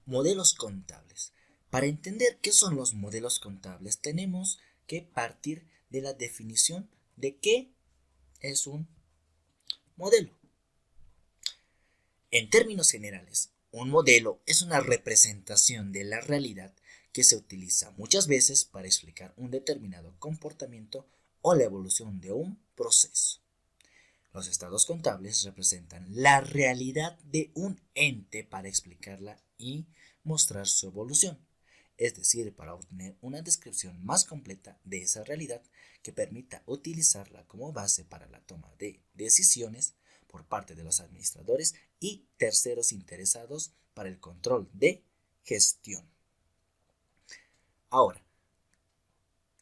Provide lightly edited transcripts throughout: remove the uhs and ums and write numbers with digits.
Modelos contables. Para entender qué son los modelos contables, tenemos que partir de la definición de qué es un modelo. En términos generales, un modelo es una representación de la realidad que se utiliza muchas veces para explicar un determinado comportamiento o la evolución de un proceso. Los estados contables representan la realidad de un ente para explicarla y mostrar su evolución, es decir, para obtener una descripción más completa de esa realidad que permita utilizarla como base para la toma de decisiones por parte de los administradores y terceros interesados para el control de gestión. Ahora,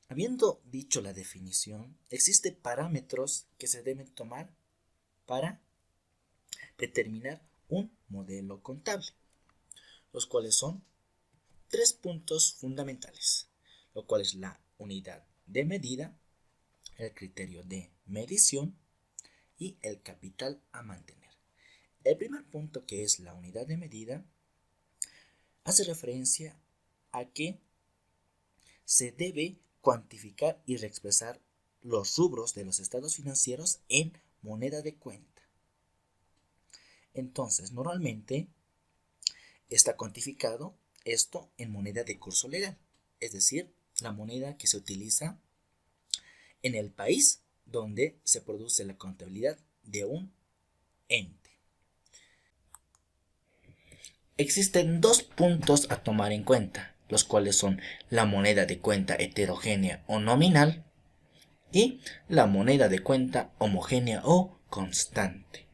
habiendo dicho la definición, existen parámetros que se deben tomar para determinar un modelo contable, los cuales son 3 puntos fundamentales, lo cual es la unidad de medida, el criterio de medición y el capital a mantener. El primer punto, que es la unidad de medida, hace referencia a que se debe cuantificar y reexpresar los rubros de los estados financieros en moneda de cuenta. Entonces, normalmente está cuantificado esto en moneda de curso legal, es decir, la moneda que se utiliza en el país donde se produce la contabilidad de un ente. Existen 2 puntos a tomar en cuenta, los cuales son la moneda de cuenta heterogénea o nominal y la moneda de cuenta homogénea o constante.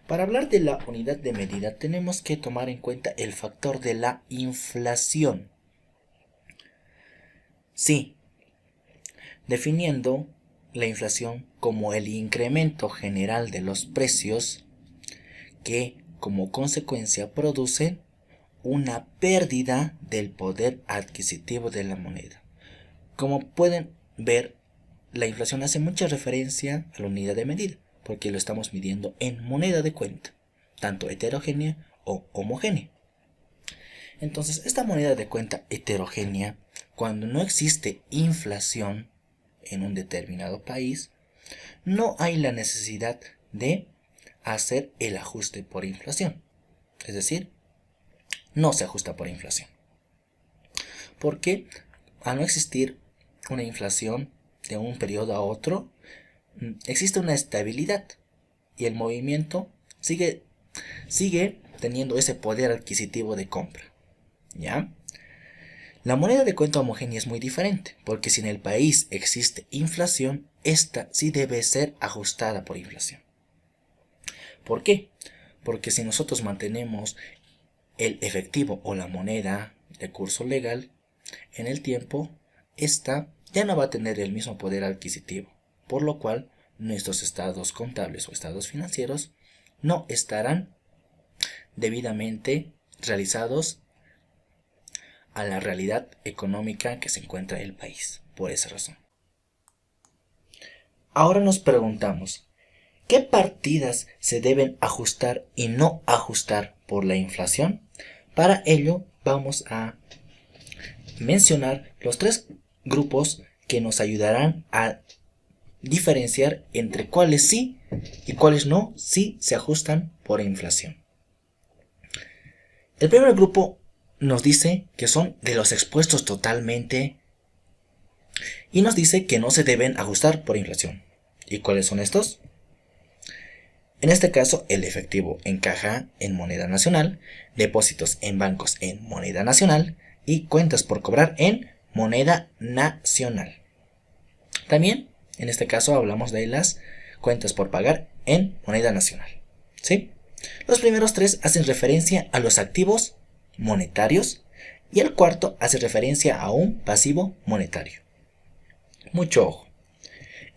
Para hablar de la unidad de medida tenemos que tomar en cuenta el factor de la inflación. Sí, definiendo la inflación como el incremento general de los precios que como consecuencia producen una pérdida del poder adquisitivo de la moneda. Como pueden ver, la inflación hace mucha referencia a la unidad de medida, porque lo estamos midiendo en moneda de cuenta, tanto heterogénea o homogénea. Entonces, esta moneda de cuenta heterogénea, cuando no existe inflación en un determinado país, no hay la necesidad de hacer el ajuste por inflación. Es decir, no se ajusta por inflación. Porque al no existir una inflación de un periodo a otro, existe una estabilidad y el movimiento sigue teniendo ese poder adquisitivo de compra. ¿Ya? La moneda de cuenta homogénea es muy diferente, porque si en el país existe inflación, esta sí debe ser ajustada por inflación. ¿Por qué? Porque si nosotros mantenemos el efectivo o la moneda de curso legal en el tiempo, esta ya no va a tener el mismo poder adquisitivo, por lo cual nuestros estados contables o estados financieros no estarán debidamente realizados a la realidad económica que se encuentra el país, por esa razón. Ahora nos preguntamos, ¿qué partidas se deben ajustar y no ajustar por la inflación? Para ello vamos a mencionar los 3 grupos que nos ayudarán a diferenciar entre cuáles sí y cuáles no si se ajustan por inflación. El primer grupo nos dice que son de los expuestos totalmente y nos dice que no se deben ajustar por inflación. ¿Y cuáles son estos? En este caso, el efectivo en caja en moneda nacional, depósitos en bancos en moneda nacional y cuentas por cobrar en moneda nacional. También, en este caso, hablamos de las cuentas por pagar en moneda nacional. ¿Sí? Los primeros 3 hacen referencia a los activos monetarios y el cuarto hace referencia a un pasivo monetario. Mucho ojo.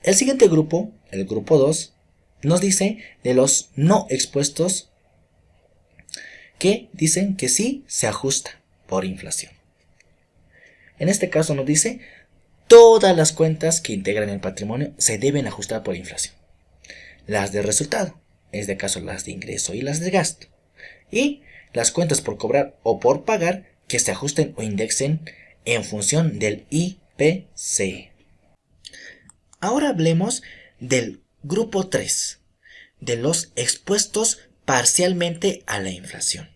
El siguiente grupo, el grupo 2, nos dice de los no expuestos que dicen que sí se ajusta por inflación. En este caso nos dice todas las cuentas que integran el patrimonio se deben ajustar por inflación. Las de resultado, en este caso las de ingreso y las de gasto. Y las cuentas por cobrar o por pagar que se ajusten o indexen en función del IPC. Ahora hablemos del grupo 3, de los expuestos parcialmente a la inflación.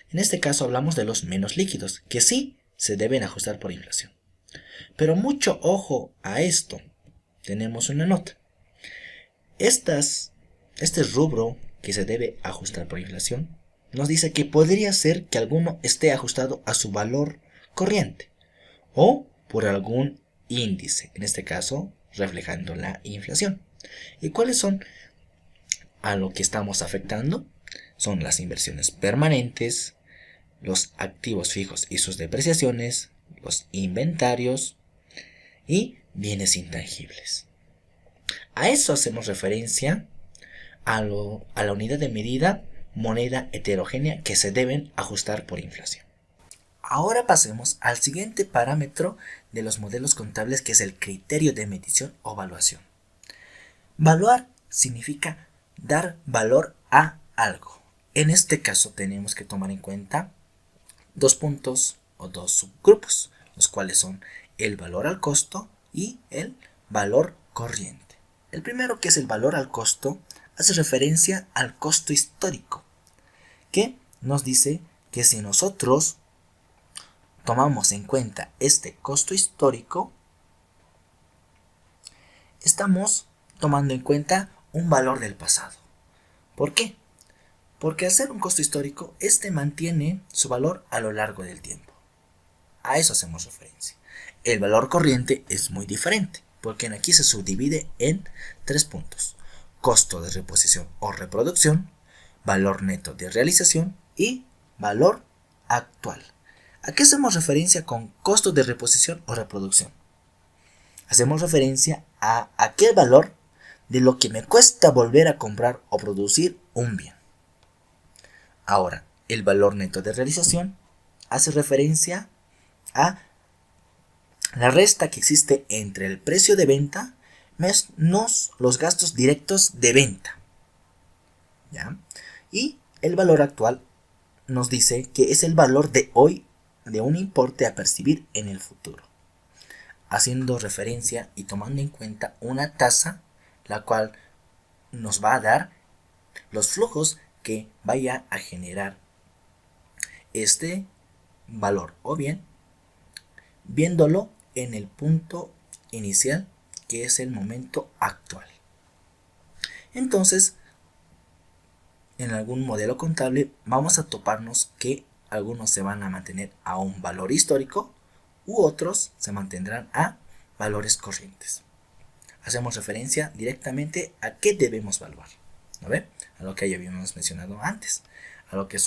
En este caso hablamos de los menos líquidos, que sí se deben ajustar por inflación. Pero mucho ojo a esto. Tenemos una nota. Este rubro que se debe ajustar por inflación nos dice que podría ser que alguno esté ajustado a su valor corriente o por algún índice, en este caso reflejando la inflación. ¿Y cuáles son a lo que estamos afectando? Son las inversiones permanentes, los activos fijos y sus depreciaciones, los inventarios y bienes intangibles. A eso hacemos referencia a la unidad de medida moneda heterogénea que se deben ajustar por inflación. Ahora pasemos al siguiente parámetro de los modelos contables, que es el criterio de medición o evaluación. Valuar significa dar valor a algo. En este caso tenemos que tomar en cuenta dos puntos o dos subgrupos, los cuales son el valor al costo y el valor corriente. El primero, que es el valor al costo, hace referencia al costo histórico, que nos dice que si nosotros tomamos en cuenta este costo histórico, estamos tomando en cuenta un valor del pasado. ¿Por qué? Porque al ser un costo histórico, este mantiene su valor a lo largo del tiempo. A eso hacemos referencia. El valor corriente es muy diferente, porque aquí se subdivide en 3 puntos: costo de reposición o reproducción, valor neto de realización y valor actual. ¿A qué hacemos referencia con costo de reposición o reproducción? Hacemos referencia a aquel valor de lo que me cuesta volver a comprar o producir un bien. Ahora, el valor neto de realización hace referencia a la resta que existe entre el precio de venta menos los gastos directos de venta. ¿Ya? Y el valor actual nos dice que es el valor de hoy de un importe a percibir en el futuro, haciendo referencia y tomando en cuenta una tasa, la cual nos va a dar los flujos que vaya a generar este valor, o bien viéndolo en el punto inicial, que es el momento actual. Entonces, en algún modelo contable vamos a toparnos que algunos se van a mantener a un valor histórico u otros se mantendrán a valores corrientes. Hacemos referencia directamente a qué debemos evaluar, ¿no ve? A lo que ya habíamos mencionado antes, a lo que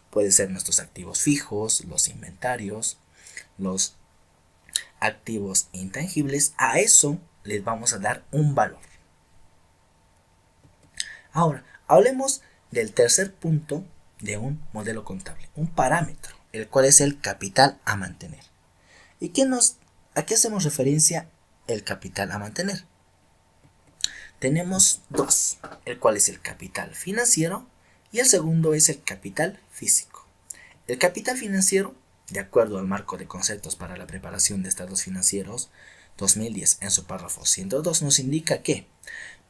pueden ser nuestros activos fijos, los inventarios, los activos intangibles. A eso les vamos a dar un valor. Ahora, hablemos del tercer punto de un modelo contable, un parámetro, el cual es el capital a mantener. ¿Y a qué hacemos referencia el capital a mantener? Tenemos dos, el cual es el capital financiero y el segundo es el capital físico. El capital financiero, de acuerdo al marco de conceptos para la preparación de estados financieros 2010 en su párrafo 102, nos indica que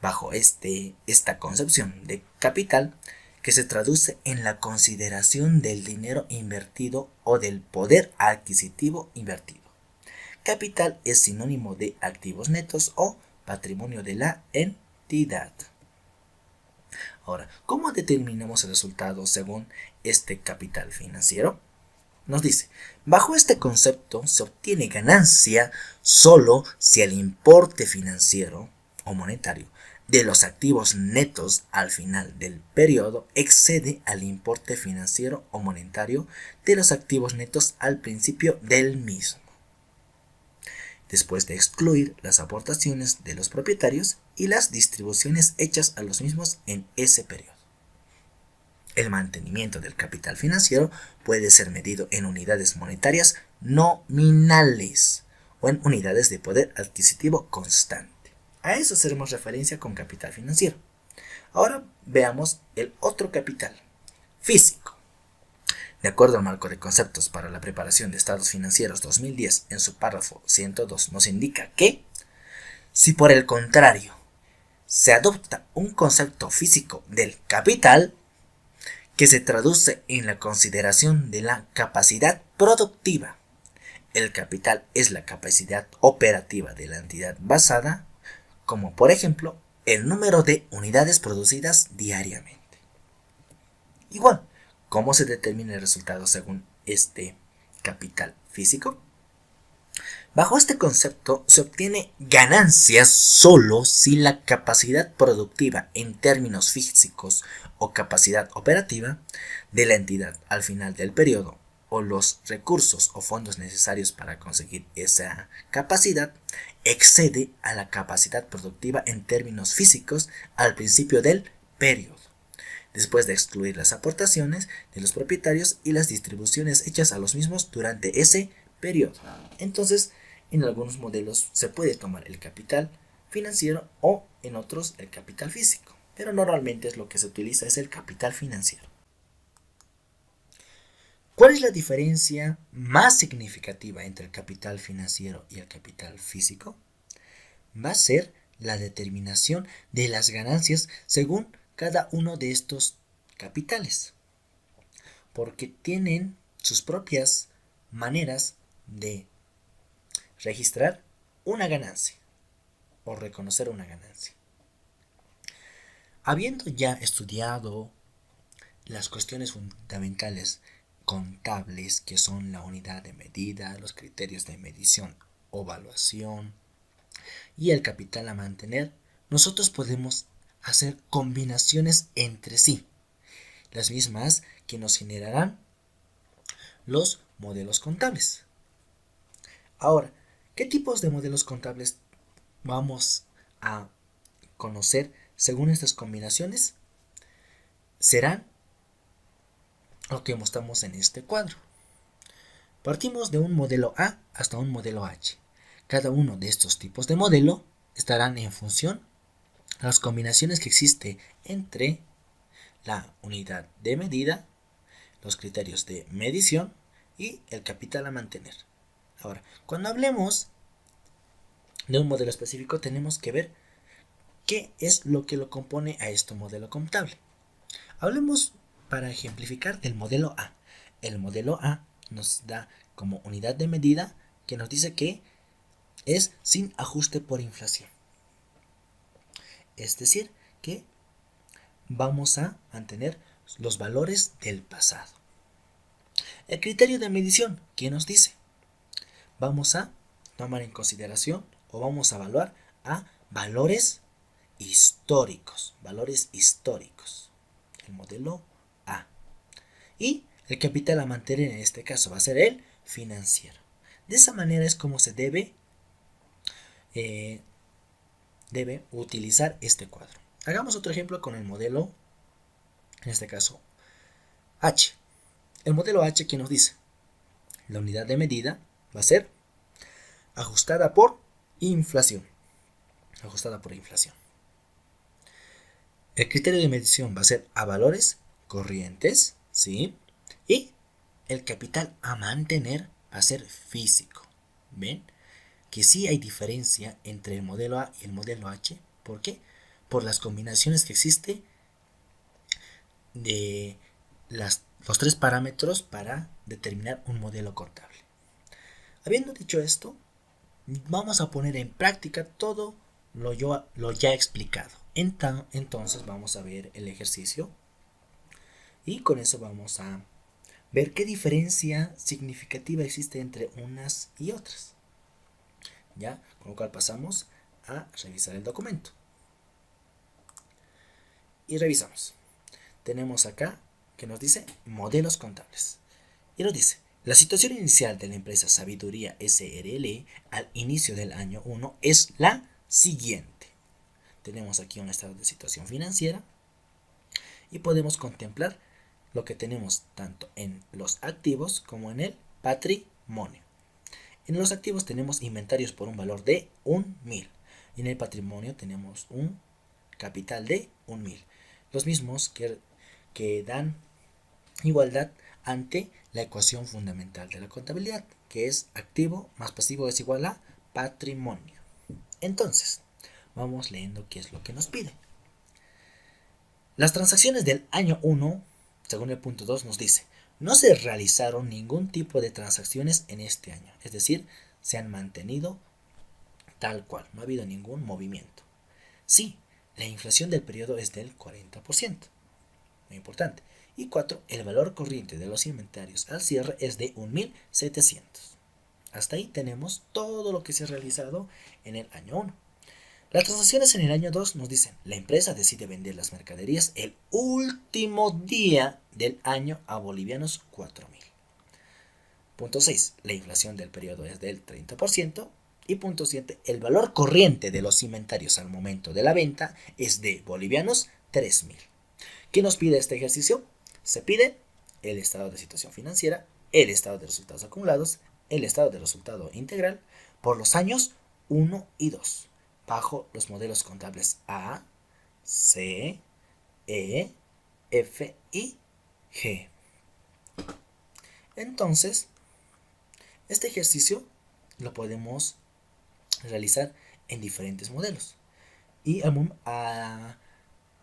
bajo esta concepción de capital, que se traduce en la consideración del dinero invertido o del poder adquisitivo invertido. Capital es sinónimo de activos netos o patrimonio de la entidad. Ahora, ¿cómo determinamos el resultado según este capital financiero? Nos dice, bajo este concepto se obtiene ganancia solo si el importe financiero o monetario de los activos netos al final del periodo excede al importe financiero o monetario de los activos netos al principio del mismo, después de excluir las aportaciones de los propietarios y las distribuciones hechas a los mismos en ese periodo. El mantenimiento del capital financiero puede ser medido en unidades monetarias nominales o en unidades de poder adquisitivo constante. A eso haremos referencia con capital financiero. Ahora veamos el otro capital, físico. De acuerdo al marco de conceptos para la preparación de estados financieros 2010, en su párrafo 102 nos indica que, si por el contrario se adopta un concepto físico del capital, que se traduce en la consideración de la capacidad productiva. El capital es la capacidad operativa de la entidad basada, como por ejemplo, el número de unidades producidas diariamente. Igual, ¿cómo se determina el resultado según este capital físico? Bajo este concepto se obtiene ganancias solo si la capacidad productiva en términos físicos o capacidad operativa de la entidad al final del periodo o los recursos o fondos necesarios para conseguir esa capacidad excede a la capacidad productiva en términos físicos al principio del periodo, después de excluir las aportaciones de los propietarios y las distribuciones hechas a los mismos durante ese periodo. Entonces, en algunos modelos se puede tomar el capital financiero o en otros el capital físico, pero normalmente es lo que se utiliza es el capital financiero. ¿Cuál es la diferencia más significativa entre el capital financiero y el capital físico? Va a ser la determinación de las ganancias según cada uno de estos capitales, porque tienen sus propias maneras de registrar una ganancia o reconocer una ganancia. Habiendo ya estudiado las cuestiones fundamentales contables, que son la unidad de medida, los criterios de medición o evaluación y el capital a mantener, nosotros podemos hacer combinaciones entre sí, las mismas que nos generarán los modelos contables. Ahora, ¿qué tipos de modelos contables vamos a conocer según estas combinaciones? Serán lo que mostramos en este cuadro. Partimos de un modelo A hasta un modelo H. Cada uno de estos tipos de modelo estarán en función a las combinaciones que existe entre la unidad de medida, los criterios de medición y el capital a mantener. Ahora, cuando hablemos de un modelo específico, tenemos que ver qué es lo que lo compone a este modelo contable. Hablemos para ejemplificar del modelo A. El modelo A nos da como unidad de medida que nos dice que es sin ajuste por inflación. Es decir, que vamos a mantener los valores del pasado. El criterio de medición, ¿qué nos dice? Vamos a tomar en consideración o vamos a evaluar a valores históricos. El modelo A. Y el capital a mantener en este caso va a ser el financiero. De esa manera es como se debe utilizar este cuadro. Hagamos otro ejemplo con el modelo, en este caso, H. El modelo H, ¿qué nos dice? La unidad de medida va a ser ajustada por inflación. El criterio de medición va a ser a valores corrientes, ¿sí? Y el capital a mantener va a ser físico. ¿Ven? Que sí hay diferencia entre el modelo A y el modelo H. ¿Por qué? Por las combinaciones que existe de los tres parámetros para determinar un modelo contable. Habiendo dicho esto, vamos a poner en práctica todo lo ya explicado. Entonces vamos a ver el ejercicio y con eso vamos a ver qué diferencia significativa existe entre unas y otras. Ya, con lo cual pasamos a revisar el documento. Y revisamos. Tenemos acá que nos dice modelos contables. Y nos dice, la situación inicial de la empresa Sabiduría SRL al inicio del año 1 es la siguiente. Tenemos aquí un estado de situación financiera y podemos contemplar lo que tenemos tanto en los activos como en el patrimonio. En los activos tenemos inventarios por un valor de 1.000 y en el patrimonio tenemos un capital de 1.000. Los mismos que dan igualdad ante la ecuación fundamental de la contabilidad, que es activo más pasivo es igual a patrimonio. Entonces, vamos leyendo qué es lo que nos pide. Las transacciones del año 1, según el punto 2, nos dice, no se realizaron ningún tipo de transacciones en este año, es decir, se han mantenido tal cual, no ha habido ningún movimiento. Sí, la inflación del periodo es del 40%, muy importante. Y 4, el valor corriente de los inventarios al cierre es de 1.700. Hasta ahí tenemos todo lo que se ha realizado en el año 1. Las transacciones en el año 2 nos dicen, la empresa decide vender las mercaderías el último día del año a bolivianos 4.000. Punto 6, la inflación del periodo es del 30%. Y punto 7, el valor corriente de los inventarios al momento de la venta es de bolivianos 3.000. ¿Qué nos pide este ejercicio? Se pide el estado de situación financiera, el estado de resultados acumulados, el estado de resultado integral por los años 1 y 2, bajo los modelos contables A, C, E, F y G. Entonces, este ejercicio lo podemos realizar en diferentes modelos. Y al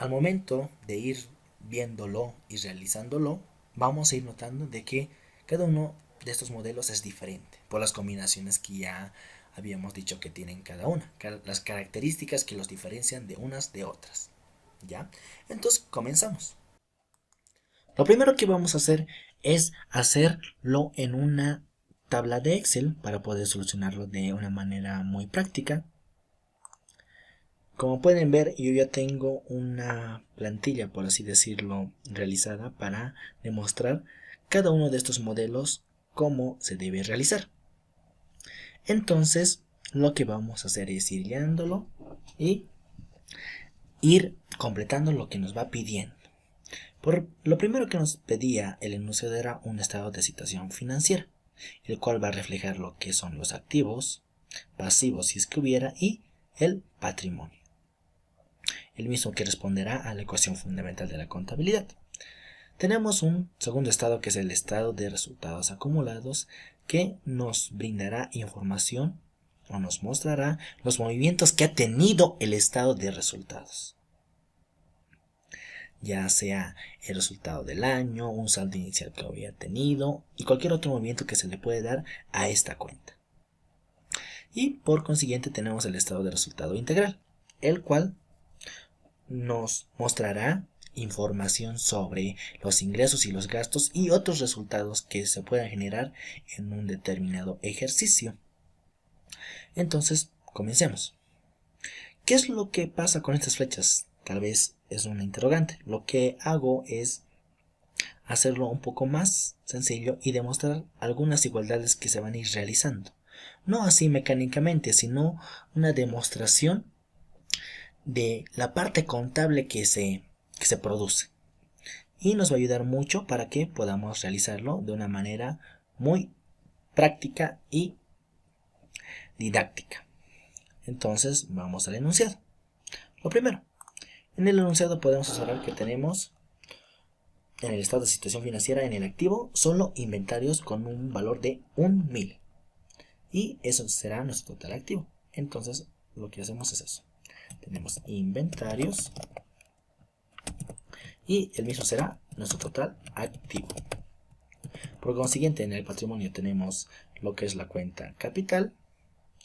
momento de ir viéndolo y realizándolo, vamos a ir notando de que cada uno de estos modelos es diferente por las combinaciones que ya habíamos dicho que tienen cada una, las características que los diferencian de unas de otras. ¿Ya? Entonces comenzamos. Lo primero que vamos a hacer es hacerlo en una tabla de Excel para poder solucionarlo de una manera muy práctica. Como pueden ver, yo ya tengo una plantilla, por así decirlo, realizada para demostrar cada uno de estos modelos cómo se debe realizar. Entonces, lo que vamos a hacer es ir llenándolo y ir completando lo que nos va pidiendo. Por lo primero que nos pedía el enunciado era un estado de situación financiera, el cual va a reflejar lo que son los activos, pasivos si es que hubiera, y el patrimonio. El mismo que responderá a la ecuación fundamental de la contabilidad. Tenemos un segundo estado que es el estado de resultados acumulados, que nos brindará información o nos mostrará los movimientos que ha tenido el estado de resultados, ya sea el resultado del año, un saldo inicial que había tenido y cualquier otro movimiento que se le puede dar a esta cuenta. Y por consiguiente tenemos el estado de resultado integral, el cual nos mostrará información sobre los ingresos y los gastos y otros resultados que se puedan generar en un determinado ejercicio. Entonces, comencemos. ¿Qué es lo que pasa con estas flechas? Tal vez es una interrogante. Lo que hago es hacerlo un poco más sencillo y demostrar algunas igualdades que se van a ir realizando. No así mecánicamente, sino una demostración de la parte contable que se produce, y nos va a ayudar mucho para que podamos realizarlo de una manera muy práctica y didáctica. Entonces vamos al enunciado. Lo primero, en el enunciado podemos observar que tenemos en el estado de situación financiera, en el activo, solo inventarios con un valor de 1.000, y eso será nuestro total activo. Entonces lo que hacemos es eso. Tenemos inventarios y el mismo será nuestro total activo. Por consiguiente, en el patrimonio tenemos lo que es la cuenta capital,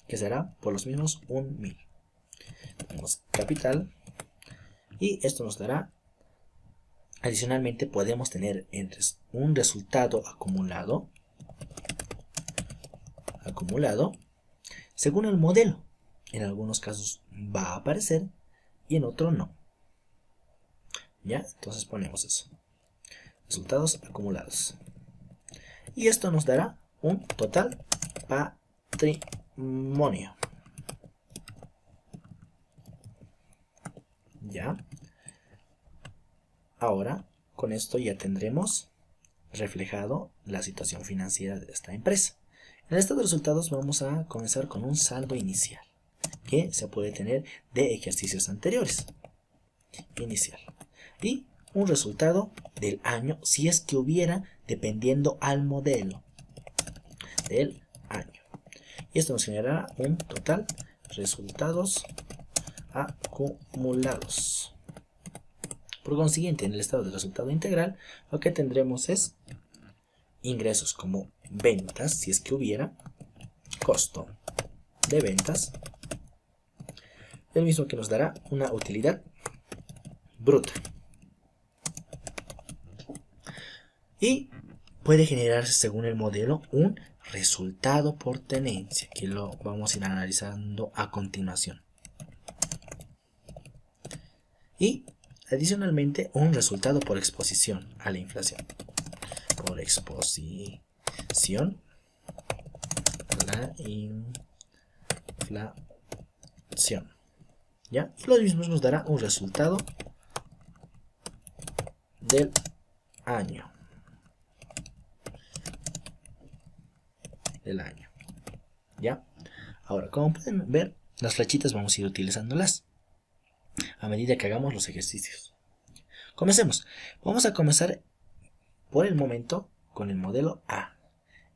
que será por los mismos 1.000. Tenemos capital y esto nos dará, adicionalmente podemos tener un resultado acumulado según el modelo. En algunos casos va a aparecer y en otro no. ¿Ya? Entonces ponemos eso. Resultados acumulados. Y esto nos dará un total patrimonio. ¿Ya? Ahora, con esto ya tendremos reflejado la situación financiera de esta empresa. En el estado de resultados vamos a comenzar con un saldo inicial que se puede tener de ejercicios anteriores. Inicial. Y un resultado del año si es que hubiera, dependiendo al modelo del año. Y esto nos generará un total resultados acumulados. Por consiguiente, en el estado de resultado integral, lo que tendremos es ingresos como ventas, si es que hubiera, costo de ventas, el mismo que nos dará una utilidad bruta. Y puede generarse, según el modelo, un resultado por tenencia, que lo vamos a ir analizando a continuación. Y adicionalmente un resultado por exposición a la inflación. Por exposición a la inflación. ¿Ya? Y lo mismo nos dará un resultado del año. ¿Ya? Ahora, como pueden ver, las flechitas vamos a ir utilizándolas a medida que hagamos los ejercicios. Comencemos. Vamos a comenzar por el momento con el modelo A.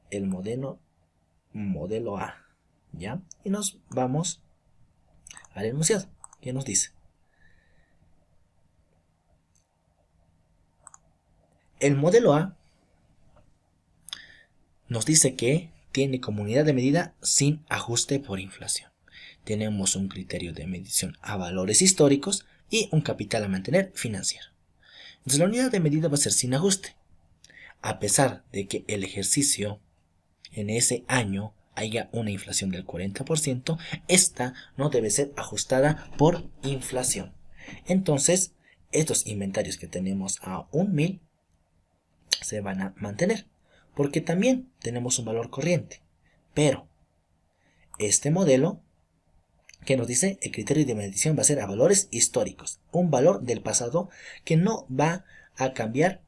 El modelo A. ¿Ya? Y nos vamos al enunciado. ¿Qué nos dice? El modelo A nos dice que tiene como unidad de medida sin ajuste por inflación. Tenemos un criterio de medición a valores históricos y un capital a mantener financiero. Entonces la unidad de medida va a ser sin ajuste. A pesar de que el ejercicio en ese año haya una inflación del 40%, esta no debe ser ajustada por inflación. Entonces, estos inventarios que tenemos a 1.000 se van a mantener, porque también tenemos un valor corriente. Pero este modelo que nos dice el criterio de medición va a ser a valores históricos, un valor del pasado que no va a cambiar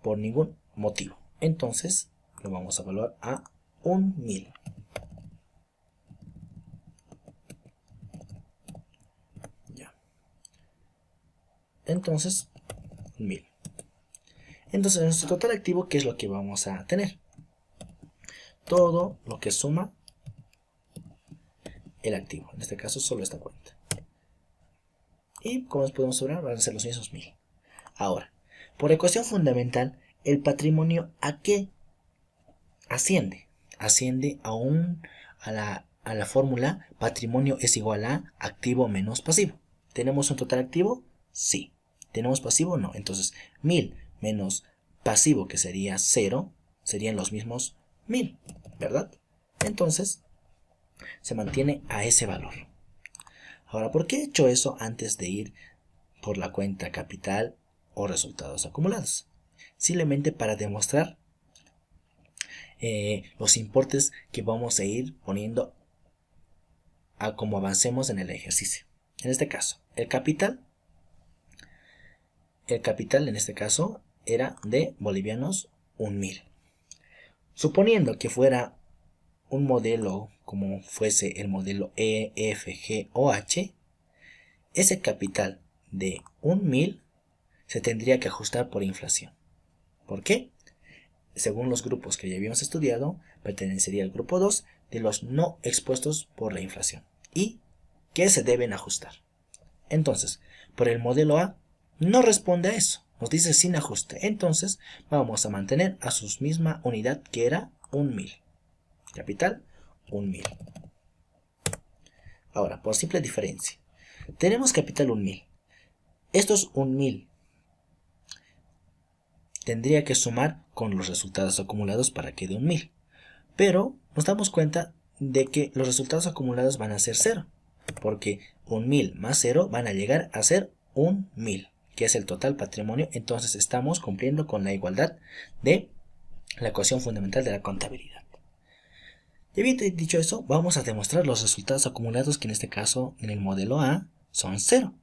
por ningún motivo. Entonces lo vamos a evaluar a 1.000. Ya. Entonces 1.000. Entonces en nuestro total activo, ¿qué es lo que vamos a tener? Todo lo que suma el activo, en este caso solo esta cuenta. Y como podemos observar, van a ser los mismos 1.000. Ahora, por ecuación fundamental, el patrimonio ¿a qué asciende? Asciende a la fórmula patrimonio es igual a activo menos pasivo. ¿Tenemos un total activo? Sí. ¿Tenemos pasivo? No. Entonces 1.000 menos pasivo, que sería 0, serían los mismos 1.000, ¿verdad? Entonces se mantiene a ese valor. Ahora, ¿por qué he hecho eso antes de ir por la cuenta capital o resultados acumulados? Simplemente para demostrar los importes que vamos a ir poniendo a como avancemos en el ejercicio. En este caso, el capital en este caso era de bolivianos 1.000. Suponiendo que fuera un modelo como fuese el modelo E, F, G o H, ese capital de 1.000 se tendría que ajustar por inflación. ¿Por qué? Según los grupos que ya habíamos estudiado, pertenecería al grupo 2 de los no expuestos por la inflación y que se deben ajustar. Entonces, por el modelo A no responde a eso, nos dice sin ajuste. Entonces vamos a mantener a su misma unidad, que era 1.000. Capital 1.000. Ahora, por simple diferencia, tenemos capital 1.000. Estos 1.000 tendría que sumar con los resultados acumulados para que dé 1.000. Pero nos damos cuenta de que los resultados acumulados van a ser 0, porque 1.000 más 0 van a llegar a ser 1.000, que es el total patrimonio. Entonces estamos cumpliendo con la igualdad de la ecuación fundamental de la contabilidad. Y bien dicho eso, vamos a demostrar los resultados acumulados, que en este caso en el modelo A son 0.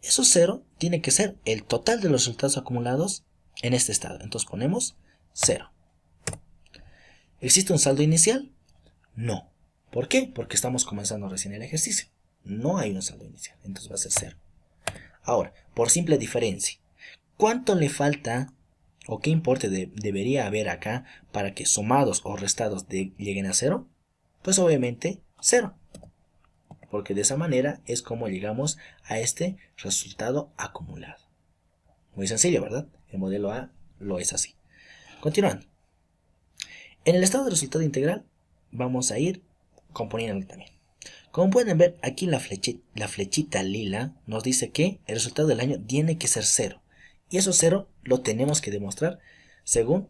Esos 0 tiene que ser el total de los resultados acumulados en este estado. Entonces ponemos 0. ¿Existe un saldo inicial? No. ¿Por qué? Porque estamos comenzando recién el ejercicio. No hay un saldo inicial, entonces va a ser 0. Ahora, por simple diferencia, ¿cuánto le falta o qué importe debería haber acá para que sumados o restados lleguen a cero? Pues obviamente cero, porque de esa manera es como llegamos a este resultado acumulado. Muy sencillo, ¿verdad? El modelo A lo es así. Continuando. En el estado de resultado integral vamos a ir componiéndolo también. Como pueden ver, aquí la flechita lila nos dice que el resultado del año tiene que ser cero. Y eso cero lo tenemos que demostrar según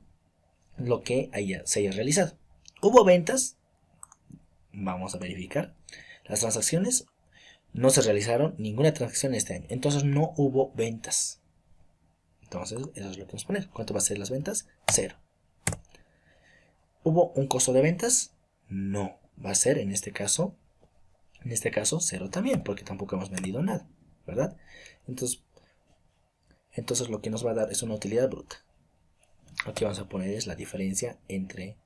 lo que se haya realizado. ¿Hubo ventas? Vamos a verificar. Las transacciones, no se realizaron ninguna transacción este año. Entonces no hubo ventas. Entonces eso es lo que vamos a poner. ¿Cuánto va a ser las ventas? Cero. ¿Hubo un costo de ventas? No. Va a ser en este caso cero también, porque tampoco hemos vendido nada, ¿verdad? Entonces lo que nos va a dar es una utilidad bruta. Lo que vamos a poner es la diferencia entre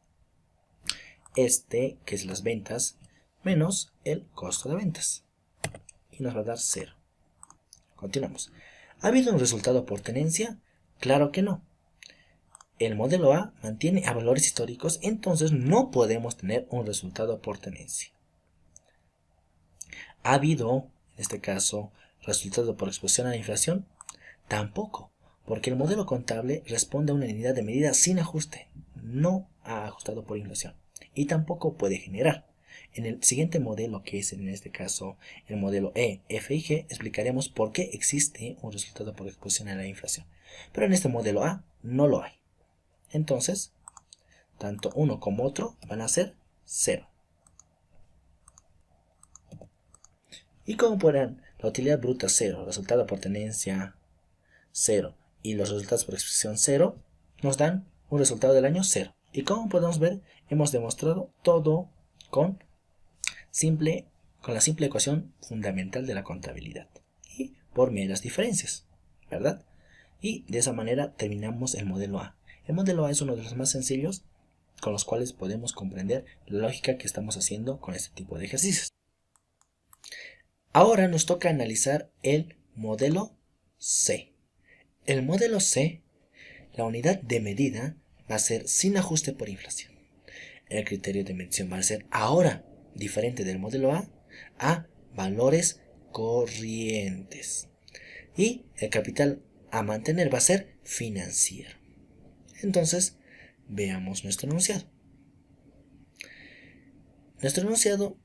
que es las ventas, menos el costo de ventas. Y nos va a dar cero. Continuamos. ¿Ha habido un resultado por tenencia? Claro que no. El modelo A mantiene a valores históricos, entonces no podemos tener un resultado por tenencia. ¿Ha habido, en este caso, resultado por exposición a la inflación? Tampoco, porque el modelo contable responde a una unidad de medida sin ajuste, no ha ajustado por inflación, y tampoco puede generar. En el siguiente modelo, que es en este caso el modelo E, F y G, explicaremos por qué existe un resultado por exposición a la inflación. Pero en este modelo A no lo hay. Entonces, tanto uno como otro van a ser cero. Y como podrán, la utilidad bruta 0, resultado por tenencia 0 y los resultados por expresión 0 nos dan un resultado del año 0. Y como podemos ver, hemos demostrado todo con la simple ecuación fundamental de la contabilidad y por meras diferencias, ¿verdad? Y de esa manera terminamos el modelo A. El modelo A es uno de los más sencillos con los cuales podemos comprender la lógica que estamos haciendo con este tipo de ejercicios. Ahora nos toca analizar el modelo C. El modelo C, la unidad de medida va a ser sin ajuste por inflación. El criterio de medición va a ser ahora diferente del modelo a valores corrientes. Y el capital a mantener va a ser financiero. Entonces, veamos nuestro enunciado. Nuestro enunciado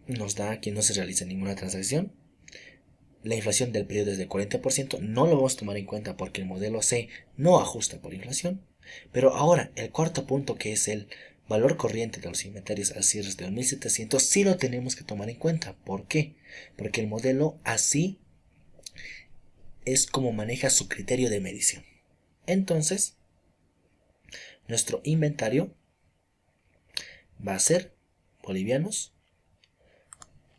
nos da que no se realiza ninguna transacción. La inflación del periodo es de 40%, no lo vamos a tomar en cuenta porque el modelo C no ajusta por inflación. Pero ahora, el cuarto punto, que es el valor corriente de los inventarios al cierre de 1700, sí lo tenemos que tomar en cuenta. ¿Por qué? Porque el modelo así es como maneja su criterio de medición. Entonces, nuestro inventario va a ser bolivianos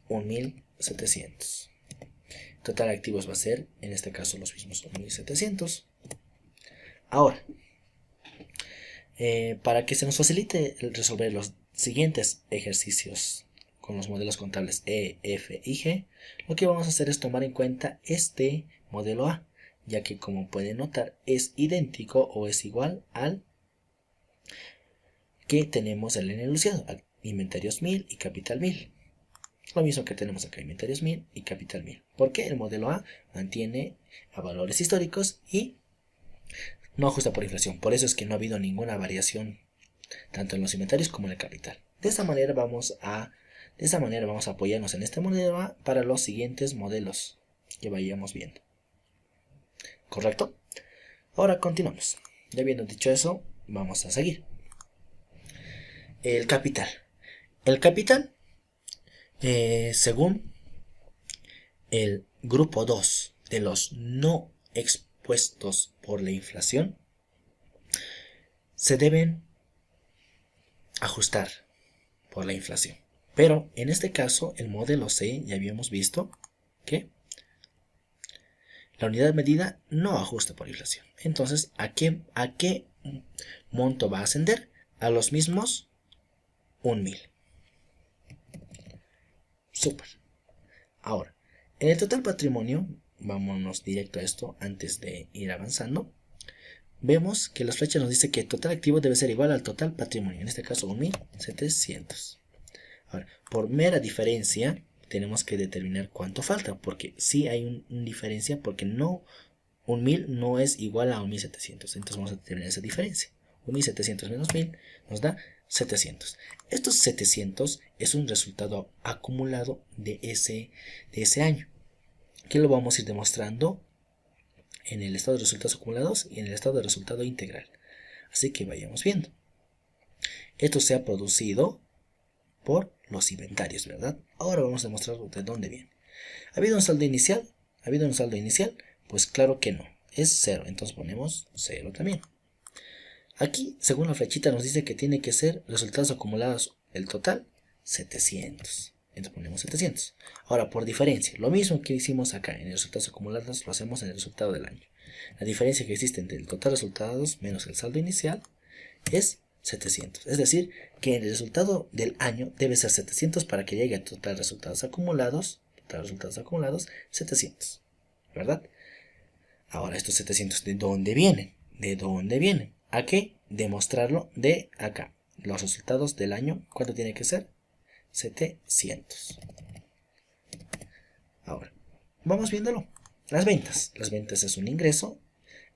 1700. Total de activos va a ser, en este caso, los mismos 1700. Ahora, para que se nos facilite resolver los siguientes ejercicios con los modelos contables E, F y G, lo que vamos a hacer es tomar en cuenta este modelo A, ya que, como pueden notar, es idéntico o es igual al que tenemos en el enunciado, inventarios 1000 y capital 1000. Lo mismo que tenemos acá, inventarios 1000 y capital 1000. Porque el modelo A mantiene a valores históricos y no ajusta por inflación. Por eso es que no ha habido ninguna variación tanto en los inventarios como en el capital. De esa manera vamos a apoyarnos en este modelo A para los siguientes modelos que vayamos viendo. ¿Correcto? Ahora continuamos. Ya habiendo dicho eso, vamos a seguir. El capital. El capital, según el grupo 2 de los no expuestos por la inflación, se deben ajustar por la inflación. Pero en este caso, el modelo C, ya habíamos visto que la unidad medida no ajusta por inflación. Entonces, ¿a qué monto va a ascender? A los mismos 1000. Súper. Ahora, en el total patrimonio vámonos directo a esto antes de ir avanzando. Vemos que las flechas nos dice que el total activo debe ser igual al total patrimonio, en este caso 1700. Ahora, por mera diferencia, tenemos que determinar cuánto falta, porque sí hay una diferencia, porque no, 1000 no es igual a 1700, entonces vamos a determinar esa diferencia. 1700 menos 1000 nos da 700. Estos 700 es un resultado acumulado de ese año, que lo vamos a ir demostrando en el estado de resultados acumulados y en el estado de resultado integral. Así que vayamos viendo. Esto se ha producido por los inventarios, ¿verdad? Ahora vamos a demostrar de dónde viene. ¿Ha habido un saldo inicial? ¿Ha habido un saldo inicial? Pues claro que no, es 0, entonces ponemos 0 también. Aquí, según la flechita, nos dice que tiene que ser resultados acumulados, el total, 700. Entonces ponemos 700. Ahora, por diferencia, lo mismo que hicimos acá en los resultados acumulados, lo hacemos en el resultado del año. La diferencia que existe entre el total de resultados menos el saldo inicial es 700. Es decir, que el resultado del año debe ser 700 para que llegue al total de resultados acumulados, 700. ¿Verdad? Ahora, estos 700, ¿de dónde vienen? ¿De dónde vienen? ¿A qué? Demostrarlo de acá. Los resultados del año, ¿cuánto tiene que ser? 700. Ahora, vamos viéndolo. Las ventas. Las ventas es un ingreso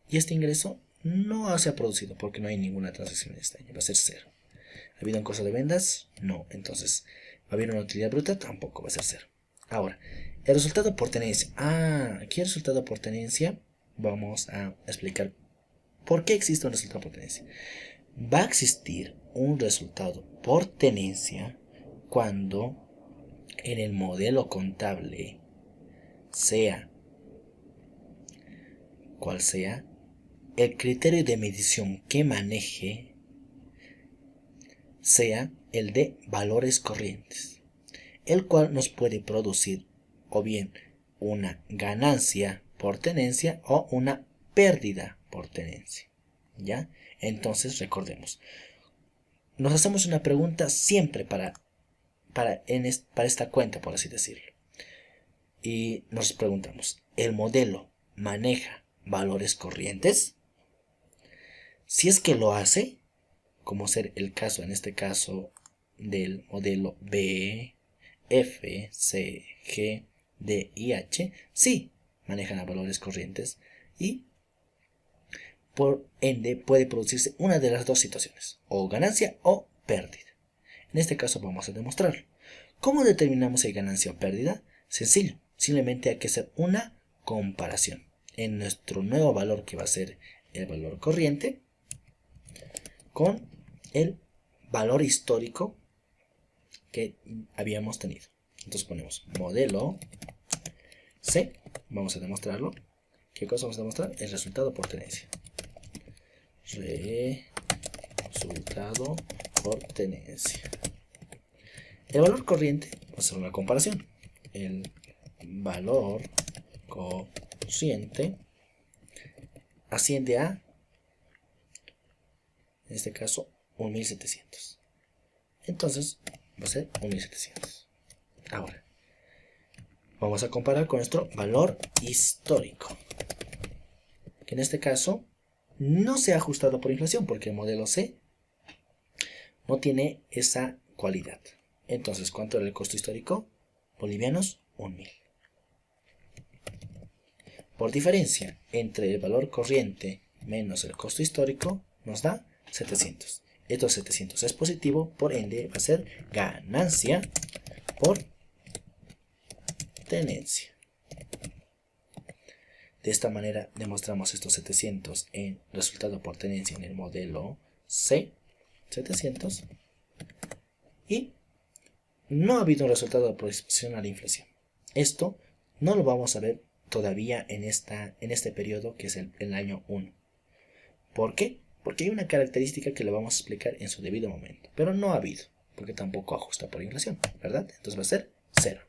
y este ingreso no se ha producido porque no hay ninguna transacción en este año. Va a ser 0. ¿Ha habido un costo de ventas? No. Entonces, ¿va a haber una utilidad bruta? Tampoco va a ser 0. Ahora, el resultado por tenencia. Aquí el resultado por tenencia. Vamos a explicar por qué existe un resultado por tenencia. Va a existir un resultado por tenencia cuando en el modelo contable, sea cual sea, el criterio de medición que maneje sea el de valores corrientes, el cual nos puede producir o bien una ganancia por tenencia o una pérdida por tenencia. ¿Ya? Entonces recordemos, nos hacemos una pregunta siempre para esta cuenta, por así decirlo. Y nos preguntamos, ¿el modelo maneja valores corrientes? Si es que lo hace, como ser el caso, en este caso, del modelo B, F, C, G, D y H, sí manejan a valores corrientes y por ende puede producirse una de las dos situaciones, o ganancia o pérdida. En este caso vamos a demostrarlo. ¿Cómo determinamos si hay ganancia o pérdida? Sencillo, simplemente hay que hacer una comparación. En nuestro nuevo valor, que va a ser el valor corriente, con el valor histórico que habíamos tenido. Entonces ponemos modelo C, vamos a demostrarlo. ¿Qué cosa vamos a demostrar? El resultado por tenencia. Resultado por tenencia. El valor corriente va a ser una comparación. El valor corriente asciende a, en este caso, 1700. Entonces va a ser 1700. Ahora, vamos a comparar con nuestro valor histórico, que en este caso no se ha ajustado por inflación porque el modelo C no tiene esa cualidad. Entonces, ¿cuánto era el costo histórico? Bolivianos, 1000. Por diferencia entre el valor corriente menos el costo histórico, nos da 700. Estos 700 es positivo, por ende va a ser ganancia por tenencia. De esta manera demostramos estos 700 en resultado por tenencia en el modelo C, 700, y no ha habido un resultado de aproximación a la inflación. Esto no lo vamos a ver todavía en este periodo, que es el año 1. ¿Por qué? Porque hay una característica que le vamos a explicar en su debido momento, pero no ha habido, porque tampoco ajusta por inflación, ¿verdad? Entonces va a ser 0.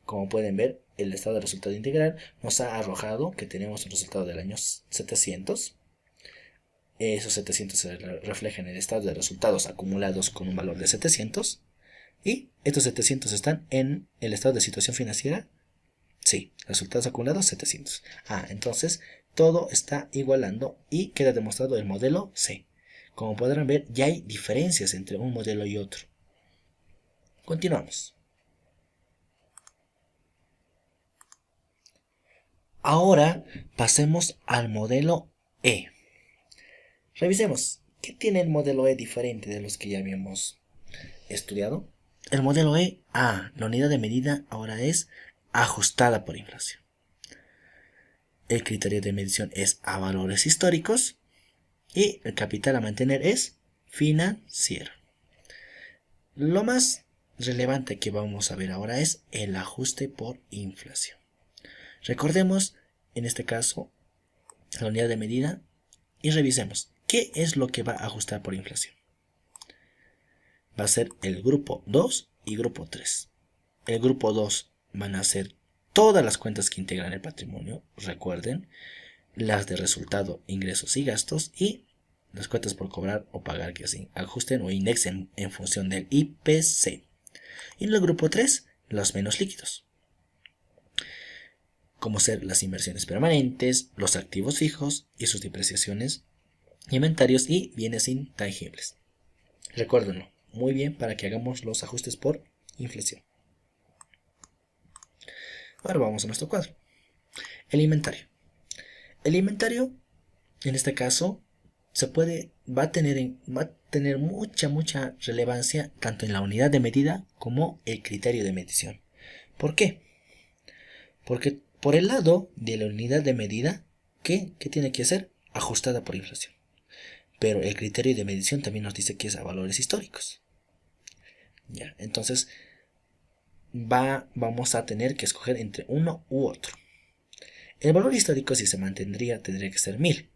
Como pueden ver, el estado de resultado integral nos ha arrojado que tenemos un resultado del año 700. Esos 700 se reflejan en el estado de resultados acumulados con un valor de 700. Y estos 700 están en el estado de situación financiera Sí, resultados acumulados 700. Entonces todo está igualando y queda demostrado el modelo C. Como podrán ver, ya hay diferencias entre un modelo y otro. Continuamos. Ahora pasemos al modelo E. Revisemos, ¿qué tiene el modelo E diferente de los que ya habíamos estudiado? El modelo E, la unidad de medida ahora es ajustada por inflación. El criterio de medición es a valores históricos y el capital a mantener es financiero. Lo más relevante que vamos a ver ahora es el ajuste por inflación. Recordemos, en este caso, la unidad de medida y revisemos qué es lo que va a ajustar por inflación. Va a ser el grupo 2 y grupo 3. El grupo 2 van a ser todas las cuentas que integran el patrimonio, recuerden, las de resultado, ingresos y gastos, y las cuentas por cobrar o pagar que se ajusten o indexen en función del IPC. Y en el grupo 3, los menos líquidos, como ser las inversiones permanentes, los activos fijos y sus depreciaciones, inventarios y bienes intangibles. Recuérdenlo muy bien para que hagamos los ajustes por inflación. Ahora vamos a nuestro cuadro. El inventario. El inventario, en este caso, va a tener mucha relevancia tanto en la unidad de medida como el criterio de medición. ¿Por qué? Porque por el lado de la unidad de medida, ¿qué tiene que ser? Ajustada por inflación. Pero el criterio de medición también nos dice que es a valores históricos. Ya, entonces vamos a tener que escoger entre uno u otro. El valor histórico, si se mantendría, tendría que ser 1000.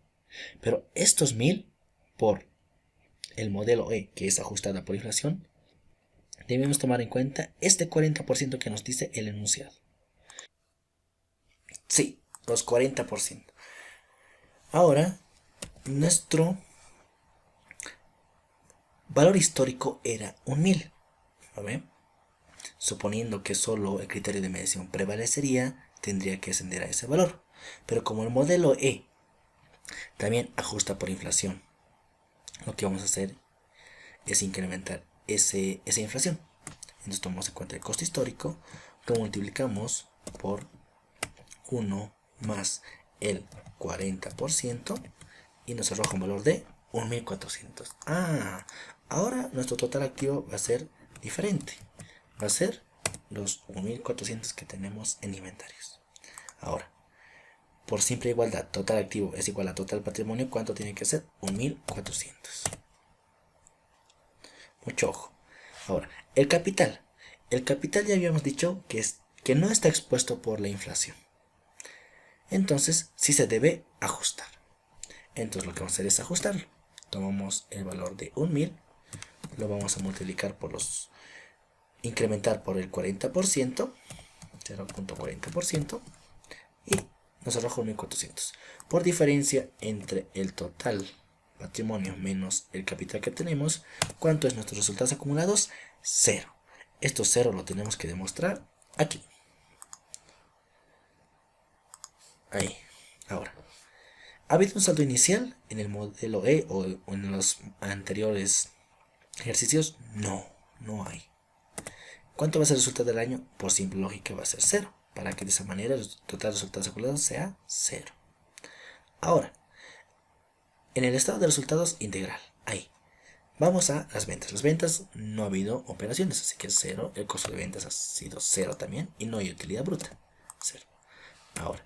Pero estos 1000 por el modelo E, que es ajustada por inflación, debemos tomar en cuenta este 40% que nos dice el enunciado. Sí, los 40%. Ahora, nuestro valor histórico era un 1000. ¿Lo ven? Suponiendo que solo el criterio de medición prevalecería, tendría que ascender a ese valor. Pero como el modelo E también ajusta por inflación, lo que vamos a hacer es incrementar esa inflación. Entonces tomamos en cuenta el costo histórico, lo multiplicamos por 1 más el 40% y nos arroja un valor de 1400. Ahora nuestro total activo va a ser diferente. Va a ser los 1400 que tenemos en inventarios. Ahora, por simple igualdad, total activo es igual a total patrimonio. ¿Cuánto tiene que ser? 1400. Mucho ojo. Ahora, el capital. El capital ya habíamos dicho que no está expuesto por la inflación. Entonces, sí se debe ajustar. Entonces, lo que vamos a hacer es ajustarlo. Tomamos el valor de 1000, lo vamos a multiplicar por incrementar por el 40%, 0.40%, y nos arroja 1400. Por diferencia entre el total patrimonio menos el capital que tenemos, ¿cuánto es nuestros resultados acumulados? 0. Esto 0 lo tenemos que demostrar aquí. Ahí. Ahora, ¿ha habido un saldo inicial en el modelo E o en los anteriores ejercicios? No, no hay. ¿Cuánto va a ser el resultado del año? Por simple lógica va a ser 0, para que de esa manera el total de resultados acumulados sea 0. Ahora, en el estado de resultados integral, ahí. Vamos a las ventas. Las ventas no ha habido operaciones, así que es 0. El costo de ventas ha sido 0 también y no hay utilidad bruta. 0. Ahora,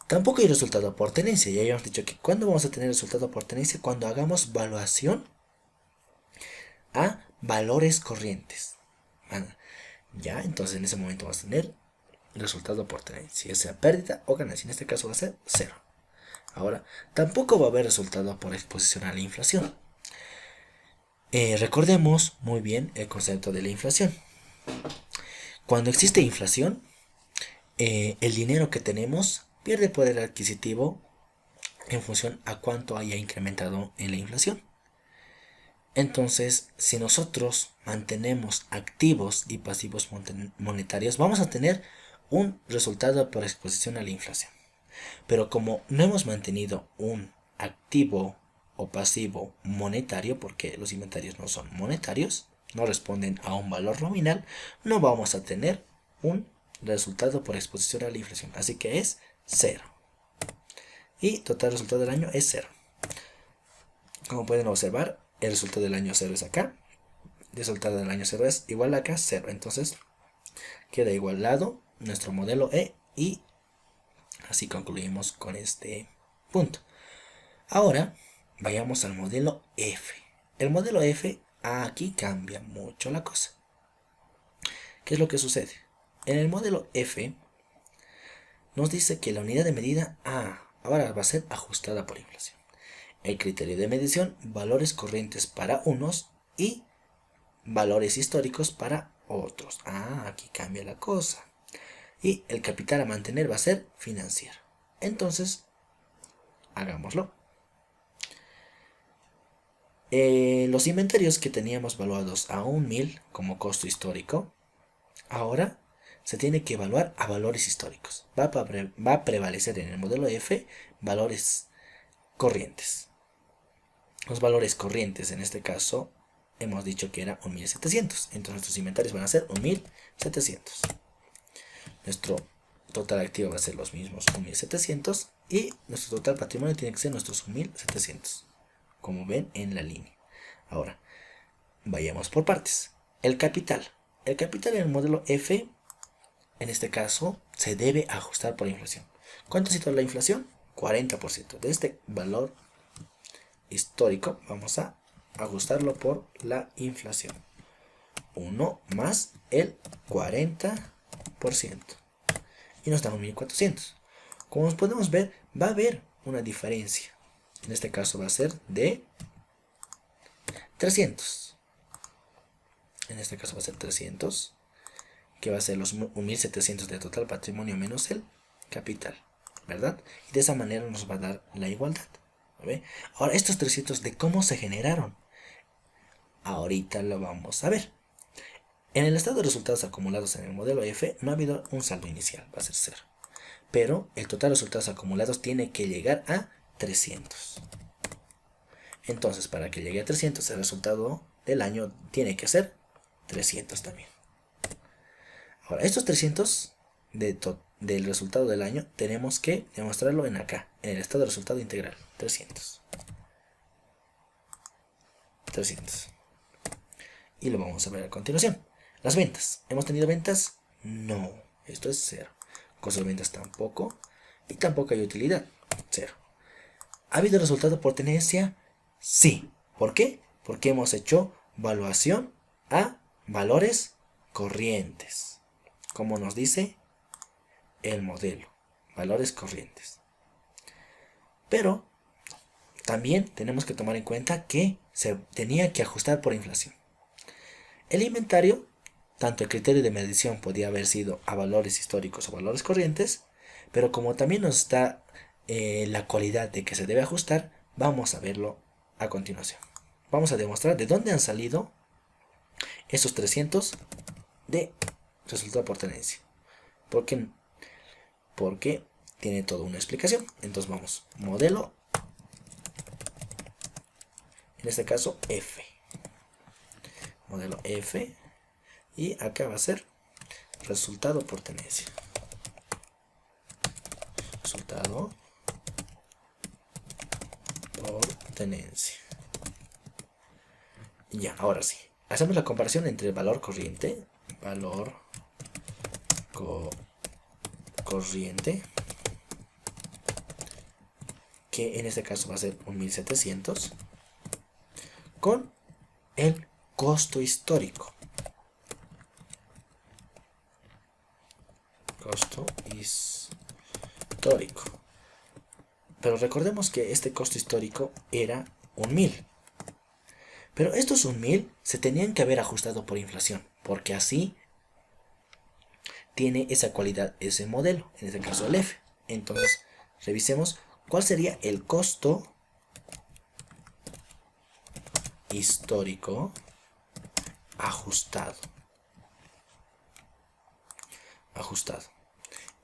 tampoco hay resultado por tenencia. Ya habíamos dicho que ¿cuándo vamos a tener resultado por tenencia? Cuando hagamos valuación a valores corrientes. Ya, entonces en ese momento vamos a tener resultado por tenencia, sea pérdida o ganancia. En este caso va a ser 0. Ahora, tampoco va a haber resultado por exposición a la inflación. Recordemos muy bien el concepto de la inflación. Cuando existe inflación, el dinero que tenemos pierde poder adquisitivo en función a cuánto haya incrementado en la inflación. Entonces, si nosotros mantenemos activos y pasivos monetarios, vamos a tener un resultado por exposición a la inflación. Pero como no hemos mantenido un activo o pasivo monetario, porque los inventarios no son monetarios, no responden a un valor nominal, no vamos a tener un resultado por exposición a la inflación. Así que es 0. Y total resultado del año es 0. Como pueden observar, el resultado del año 0 es acá. El resultado del año 0 es igual a acá, 0. Entonces queda igualado nuestro modelo E y así concluimos con este punto. Ahora vayamos al modelo F. El modelo F, aquí cambia mucho la cosa. ¿Qué es lo que sucede? En el modelo F nos dice que la unidad de medida ahora va a ser ajustada por inflación. El criterio de medición, valores corrientes para unos y valores históricos para otros. Aquí cambia la cosa. Y el capital a mantener va a ser financiero. Entonces, hagámoslo. Los inventarios que teníamos valuados a 1000 como costo histórico, ahora se tiene que evaluar a valores históricos. Va a prevalecer en el modelo F valores corrientes. Los valores corrientes en este caso hemos dicho que era 1700. Entonces nuestros inventarios van a ser 1700. Nuestro total activo va a ser los mismos 1700 y nuestro total patrimonio tiene que ser nuestros 1700, como ven en la línea. Ahora, vayamos por partes. El capital. El capital en el modelo F, en este caso, se debe ajustar por inflación. ¿Cuánto ha sido la inflación? 40%. De este valor histórico vamos a ajustarlo por la inflación. 1 más el 40%. Y nos da 1400. Como podemos ver, va a haber una diferencia. En este caso va a ser de 300. En este caso va a ser 300, que va a ser los 1700 de total patrimonio menos el capital, ¿verdad? Y de esa manera nos va a dar la igualdad. ¿Ve? Ahora, estos 300, ¿de cómo se generaron? Ahorita lo vamos a ver. En el estado de resultados acumulados en el modelo F no ha habido un saldo inicial, va a ser 0. Pero el total de resultados acumulados tiene que llegar a 300. Entonces, para que llegue a 300, el resultado del año tiene que ser 300 también. Ahora, estos 300 del resultado del año tenemos que demostrarlo en acá, en el estado de resultado integral. 300. Y lo vamos a ver a continuación. Las ventas. ¿Hemos tenido ventas? No. Esto es 0. Costo de ventas tampoco. Y tampoco hay utilidad. 0. ¿Ha habido resultado por tenencia? Sí. ¿Por qué? Porque hemos hecho valuación a valores corrientes. Como nos dice el modelo. Valores corrientes. Pero también tenemos que tomar en cuenta que se tenía que ajustar por inflación. El inventario, tanto el criterio de medición podía haber sido a valores históricos o valores corrientes, pero como también nos da la cualidad de que se debe ajustar, vamos a verlo a continuación. Vamos a demostrar de dónde han salido esos 300 de resultado por tenencia. Porque tiene toda una explicación. Entonces vamos, modelo, en este caso F. Modelo F. Y acá va a ser resultado por tenencia. Resultado por tenencia. Ya, ahora sí. Hacemos la comparación entre el valor corriente. Valor corriente. Que en este caso va a ser 1700. Con el costo histórico. Costo histórico. Pero recordemos que este costo histórico era 1000. Pero estos 1000 se tenían que haber ajustado por inflación, porque así tiene esa cualidad ese modelo, en este caso el F. Entonces, revisemos cuál sería el costo histórico ajustado.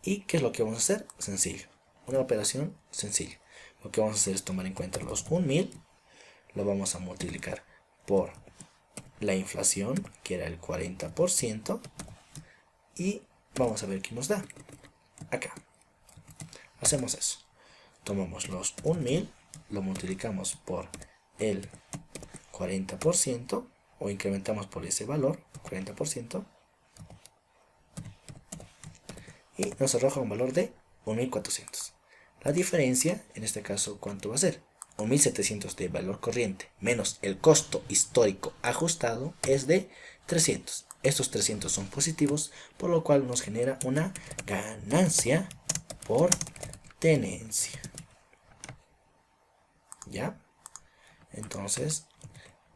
¿Y qué es lo que vamos a hacer? Sencillo, una operación sencilla. Lo que vamos a hacer es tomar en cuenta los 1000, lo vamos a multiplicar por la inflación, que era el 40%, y vamos a ver qué nos da. Acá hacemos eso, tomamos los 1000, lo multiplicamos por el 40%, o incrementamos por ese valor, 40%, y nos arroja un valor de 1400. La diferencia, en este caso, ¿cuánto va a ser? 1700 de valor corriente menos el costo histórico ajustado es de 300. Estos 300 son positivos, por lo cual nos genera una ganancia por tenencia. ¿Ya? Entonces,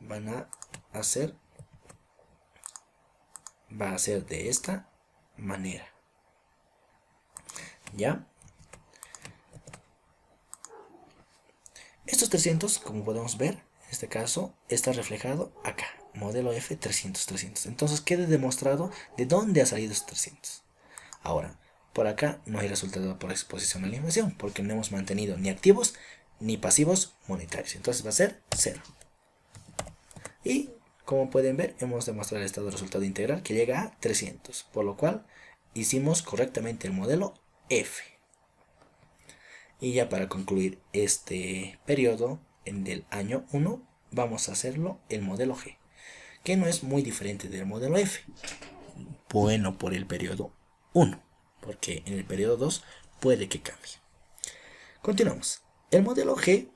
va a ser de esta manera. ¿Ya? Estos 300, como podemos ver, en este caso, está reflejado acá. Modelo F 300, 300. Entonces queda demostrado de dónde ha salido estos 300. Ahora, por acá no hay resultado por exposición a la inflación, porque no hemos mantenido ni activos ni pasivos monetarios. Entonces va a ser 0. Y, como pueden ver, hemos demostrado el estado de resultado integral que llega a 300. Por lo cual, hicimos correctamente el modelo F. Y ya para concluir este periodo en el año 1, vamos a hacerlo el modelo G, que no es muy diferente del modelo F. Bueno, por el periodo 1, porque en el periodo 2 puede que cambie. Continuamos. El modelo G,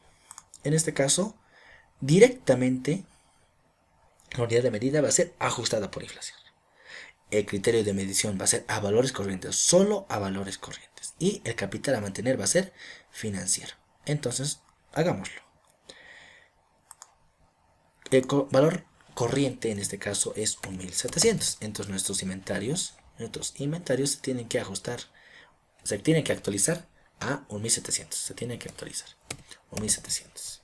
en este caso, directamente la unidad de medida va a ser ajustada por inflación. El criterio de medición va a ser a valores corrientes, solo a valores corrientes. Y el capital a mantener va a ser financiero. Entonces, hagámoslo. El valor corriente en este caso es 1700. Entonces nuestros inventarios se tienen que ajustar, se tienen que actualizar a 1700. Se tiene que actualizar. 1700.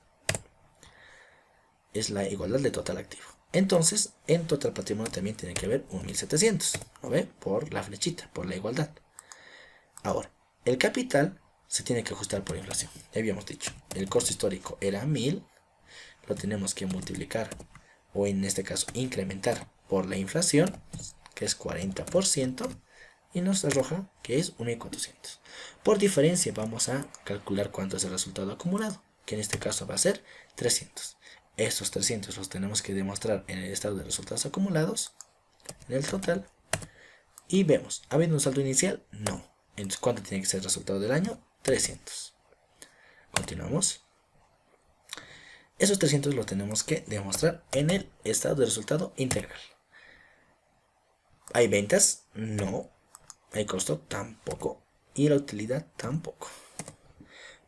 Es la igualdad de total activo. Entonces, en total patrimonio también tiene que haber 1700, ¿lo ve? Por la flechita, por la igualdad. Ahora, el capital se tiene que ajustar por inflación. Ya habíamos dicho, el costo histórico era 1000, lo tenemos que multiplicar, o en este caso incrementar por la inflación, que es 40%, y nos arroja que es 1400. Por diferencia vamos a calcular cuánto es el resultado acumulado, que en este caso va a ser 300. Estos 300 los tenemos que demostrar en el estado de resultados acumulados, en el total. Y vemos, ¿ha habido un saldo inicial? No. Entonces, ¿cuánto tiene que ser el resultado del año? 300. Continuamos. Esos 300 los tenemos que demostrar en el estado de resultado integral. ¿Hay ventas? No. ¿Hay costo? Tampoco. Y la utilidad tampoco.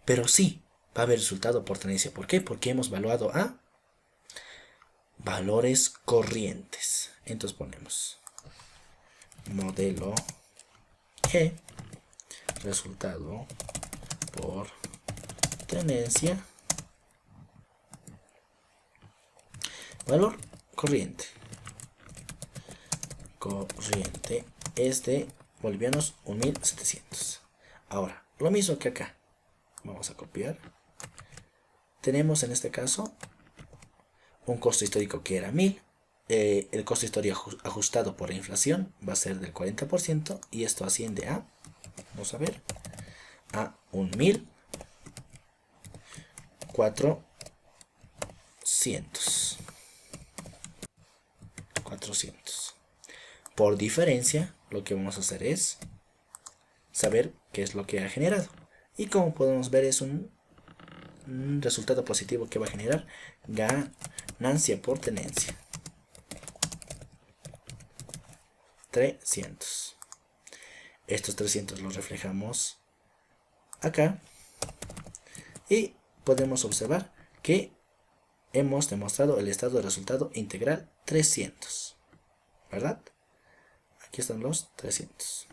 Pero sí, va a haber resultado por tenencia. ¿Por qué? Porque hemos evaluado a valores corrientes. Entonces ponemos modelo G, resultado por tenencia, valor corriente. Corriente es de bolivianos 1700. Ahora, lo mismo que acá. Vamos a copiar. Tenemos en este caso un costo histórico que era 1000. El costo histórico ajustado por la inflación va a ser del 40% y esto asciende a, vamos a ver, a 1400. Por diferencia, lo que vamos a hacer es saber qué es lo que ha generado. Y como podemos ver, es un resultado positivo que va a generar ganancia por tenencia. 300. Estos 300 los reflejamos acá. Y podemos observar que hemos demostrado el estado de resultado integral 300. ¿Verdad? Aquí están los 300.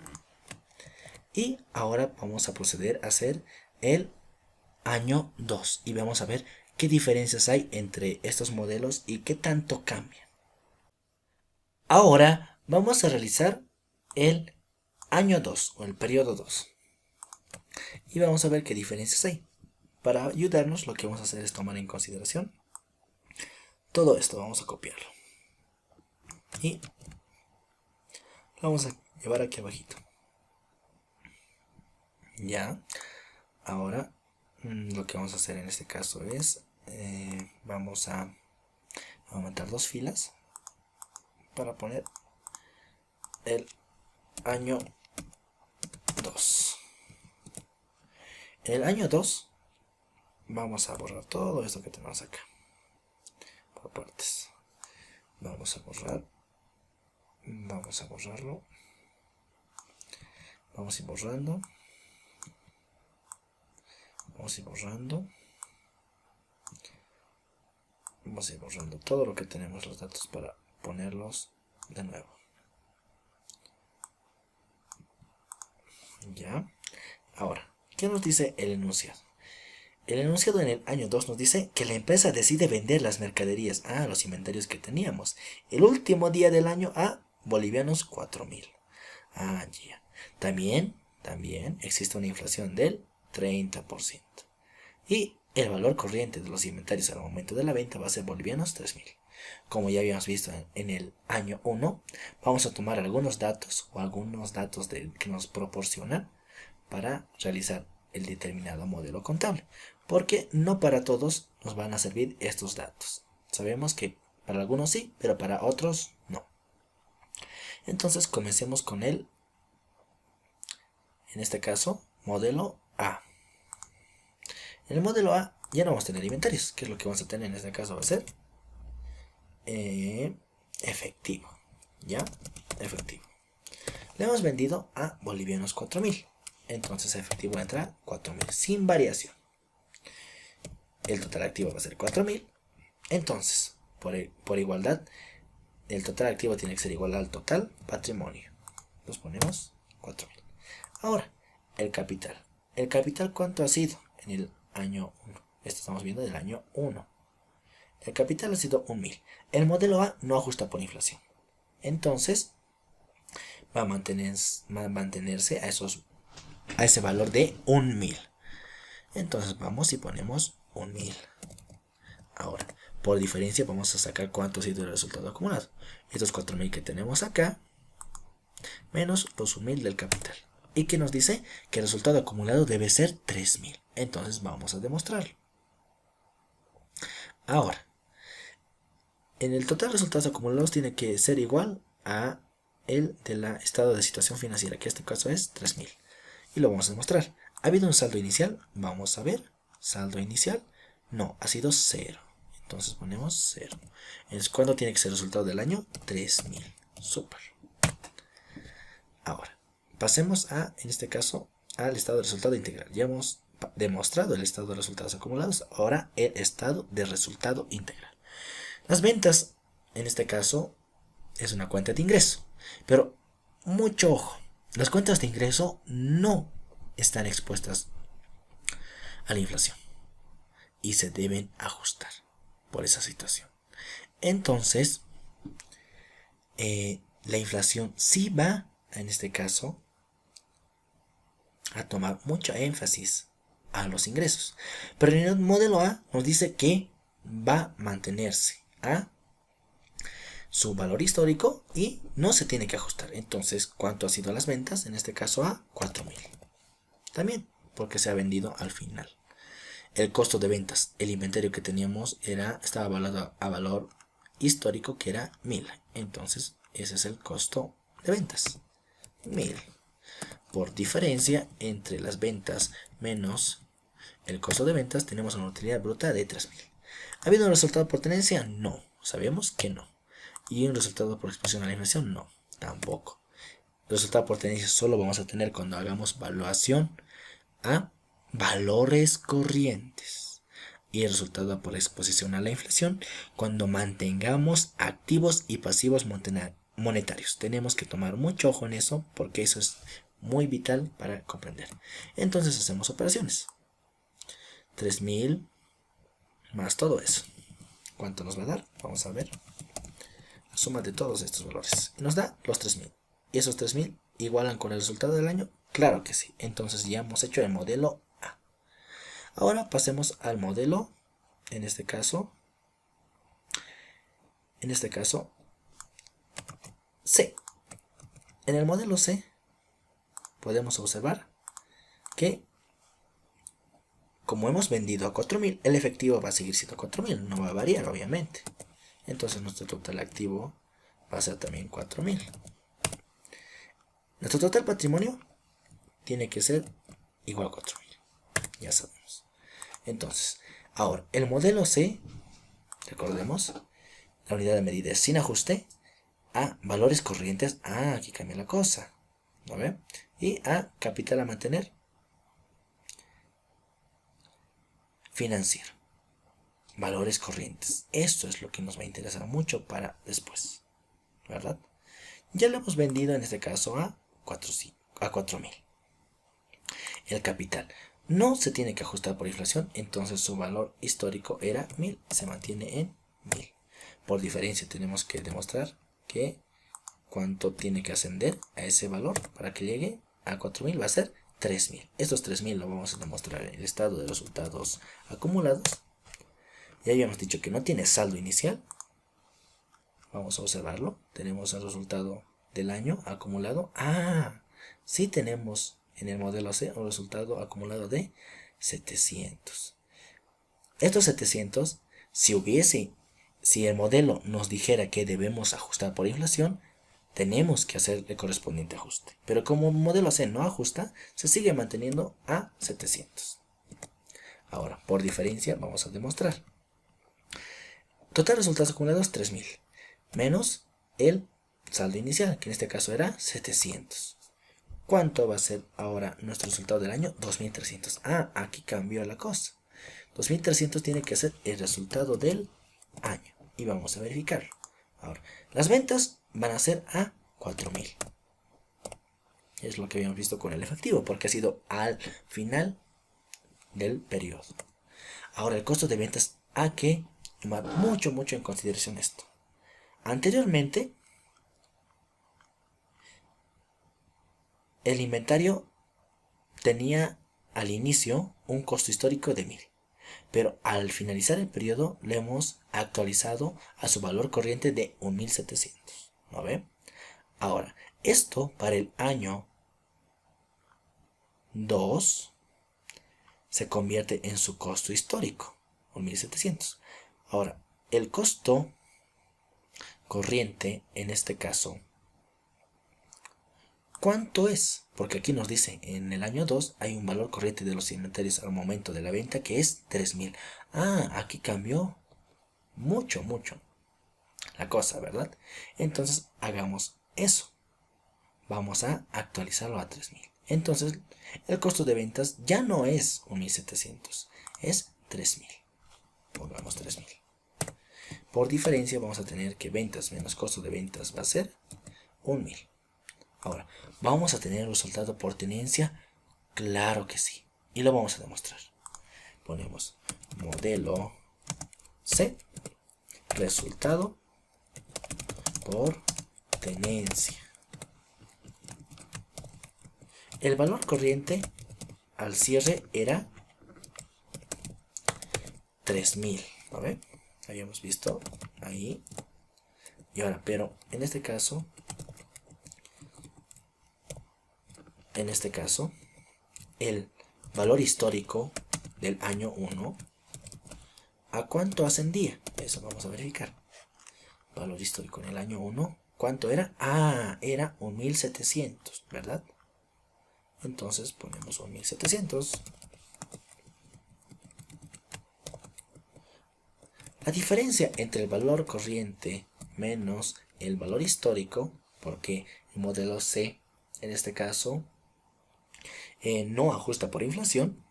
Y ahora vamos a proceder a hacer el año 2 y vamos a ver qué diferencias hay entre estos modelos y qué tanto cambian. Ahora vamos a realizar el año 2 o el periodo 2. Y vamos a ver qué diferencias hay. Para ayudarnos, lo que vamos a hacer es tomar en consideración todo esto. Vamos a copiarlo. Y lo vamos a llevar aquí abajito. Ya. Ahora, lo que vamos a hacer en este caso es, vamos a aumentar 2 filas para poner el año 2. En el año 2 vamos a borrar todo esto que tenemos acá por partes. Vamos a borrarlo. Vamos a ir borrando. Vamos a ir borrando todo lo que tenemos, los datos, para ponerlos de nuevo. Ya. Ahora, ¿qué nos dice el enunciado? El enunciado en el año 2 nos dice que la empresa decide vender las mercaderías, los inventarios que teníamos, el último día del año a bolivianos 4.000. Ya. También existe una inflación del 30%. Y el valor corriente de los inventarios al momento de la venta va a ser bolivianos 3.000. Como ya habíamos visto en el año 1, vamos a tomar algunos datos que nos proporcionan para realizar el determinado modelo contable, porque no para todos nos van a servir estos datos. Sabemos que para algunos sí, pero para otros no. Entonces comencemos con en este caso, modelo A. En el modelo A ya no vamos a tener inventarios, que es lo que vamos a tener en este caso va a ser efectivo. ¿Ya? Efectivo. Le hemos vendido a bolivianos 4.000. Entonces efectivo entra 4.000 sin variación. El total activo va a ser 4.000. Entonces, por igualdad, el total activo tiene que ser igual al total patrimonio. Los ponemos 4.000. Ahora, el capital. ¿El capital cuánto ha sido en el año 1? Esto estamos viendo del año 1. El capital ha sido 1.000. El modelo A no ajusta por inflación. Entonces, va a mantenerse a ese valor de 1.000. Entonces vamos y ponemos 1.000. Ahora, por diferencia vamos a sacar cuánto ha sido el resultado acumulado. Estos 4.000 que tenemos acá, menos los 1.000 del capital. Y que nos dice que el resultado acumulado debe ser 3.000. Entonces vamos a demostrarlo. Ahora, en el total de resultados acumulados tiene que ser igual a el del estado de situación financiera, que en este caso es 3.000. Y lo vamos a demostrar. ¿Ha habido un saldo inicial? Vamos a ver. Saldo inicial. No, ha sido 0. Entonces ponemos 0. Entonces, ¿cuándo tiene que ser el resultado del año? 3.000. Súper. Ahora, pasemos en este caso, al estado de resultado integral. Ya hemos demostrado el estado de resultados acumulados. Ahora el estado de resultado integral. Las ventas, en este caso, es una cuenta de ingreso. Pero, mucho ojo. Las cuentas de ingreso no están expuestas a la inflación y se deben ajustar por esa situación. Entonces, la inflación sí va, en este caso, a tomar mucho énfasis a los ingresos. Pero en el modelo A nos dice que va a mantenerse a su valor histórico y no se tiene que ajustar. Entonces, ¿cuánto ha sido las ventas? En este caso a 4.000. También porque se ha vendido al final. El costo de ventas, el inventario que teníamos estaba evaluado a valor histórico, que era 1.000. Entonces, ese es el costo de ventas, 1.000. Por diferencia entre las ventas menos el costo de ventas, tenemos una utilidad bruta de 3.000. ¿Ha habido un resultado por tenencia? No, sabemos que no. ¿Y un resultado por exposición a la inflación? No, tampoco. El resultado por tenencia solo vamos a tener cuando hagamos valuación a valores corrientes. Y el resultado por exposición a la inflación cuando mantengamos activos y pasivos monetarios. Tenemos que tomar mucho ojo en eso porque eso es muy vital para comprender. Entonces hacemos operaciones. 3.000 más todo eso. ¿Cuánto nos va a dar? Vamos a ver. La suma de todos estos valores. Nos da los 3.000. Y esos 3.000 igualan con el resultado del año? Claro que sí. Entonces ya hemos hecho el modelo A. Ahora pasemos al modelo, en este caso C. En el modelo C podemos observar que como hemos vendido a 4.000, el efectivo va a seguir siendo 4.000, no va a variar obviamente. Entonces nuestro total activo va a ser también 4.000. Nuestro total patrimonio tiene que ser igual a 4.000, ya sabemos. Entonces, ahora, el modelo C, recordemos, la unidad de medida es sin ajuste, a valores corrientes, aquí cambia la cosa, ¿no ve? Y a capital a mantener, financiero, valores corrientes. Esto es lo que nos va a interesar mucho para después, ¿verdad? Ya lo hemos vendido en este caso a 4.000. El capital no se tiene que ajustar por inflación, entonces su valor histórico era 1.000, se mantiene en 1.000. Por diferencia tenemos que demostrar que cuánto tiene que ascender a ese valor para que llegue a 4.000, va a ser 3.000. Estos 3.000 lo vamos a demostrar en el estado de resultados acumulados. Ya habíamos dicho que no tiene saldo inicial. Vamos a observarlo. Tenemos el resultado del año acumulado. Sí tenemos en el modelo C un resultado acumulado de 700. Estos 700, si el modelo nos dijera que debemos ajustar por inflación, tenemos que hacer el correspondiente ajuste. Pero como el modelo C no ajusta, se sigue manteniendo a 700. Ahora, por diferencia, vamos a demostrar. Total resultados acumulados 3.000, menos el saldo inicial, que en este caso era 700. ¿Cuánto va a ser ahora nuestro resultado del año? 2.300. Aquí cambió la cosa. 2.300 tiene que ser el resultado del año. Y vamos a verificarlo. Ahora, las ventas van a ser a 4.000. Es lo que habíamos visto con el efectivo, porque ha sido al final del periodo. Ahora, el costo de ventas, hay que tomar mucho en consideración esto. Anteriormente, el inventario tenía al inicio un costo histórico de 1.000, pero al finalizar el periodo le hemos actualizado a su valor corriente de 1.700, ¿no ve? Ahora, esto para el año 2 se convierte en su costo histórico, 1.700. Ahora, el costo corriente en este caso, ¿cuánto es? Porque aquí nos dice, en el año 2 hay un valor corriente de los inventarios al momento de la venta que es 3.000. Aquí cambió mucho la cosa, ¿verdad? Entonces hagamos eso. Vamos a actualizarlo a 3.000. Entonces el costo de ventas ya no es 1.700, es 3.000. Pongamos 3.000. Por diferencia vamos a tener que ventas menos costo de ventas va a ser 1.000. Ahora, ¿vamos a tener el resultado por tenencia? Claro que sí. Y lo vamos a demostrar. Ponemos modelo C, resultado por tenencia. El valor corriente al cierre era 3.000, ¿no ven? Habíamos visto ahí. Y ahora, pero en este caso, el valor histórico del año 1, ¿a cuánto ascendía? Eso vamos a verificar. Valor histórico en el año 1, ¿cuánto era? Era 1.700, ¿verdad? Entonces ponemos 1.700. La diferencia entre el valor corriente menos el valor histórico, porque el modelo C, en este caso, no ajusta por inflación,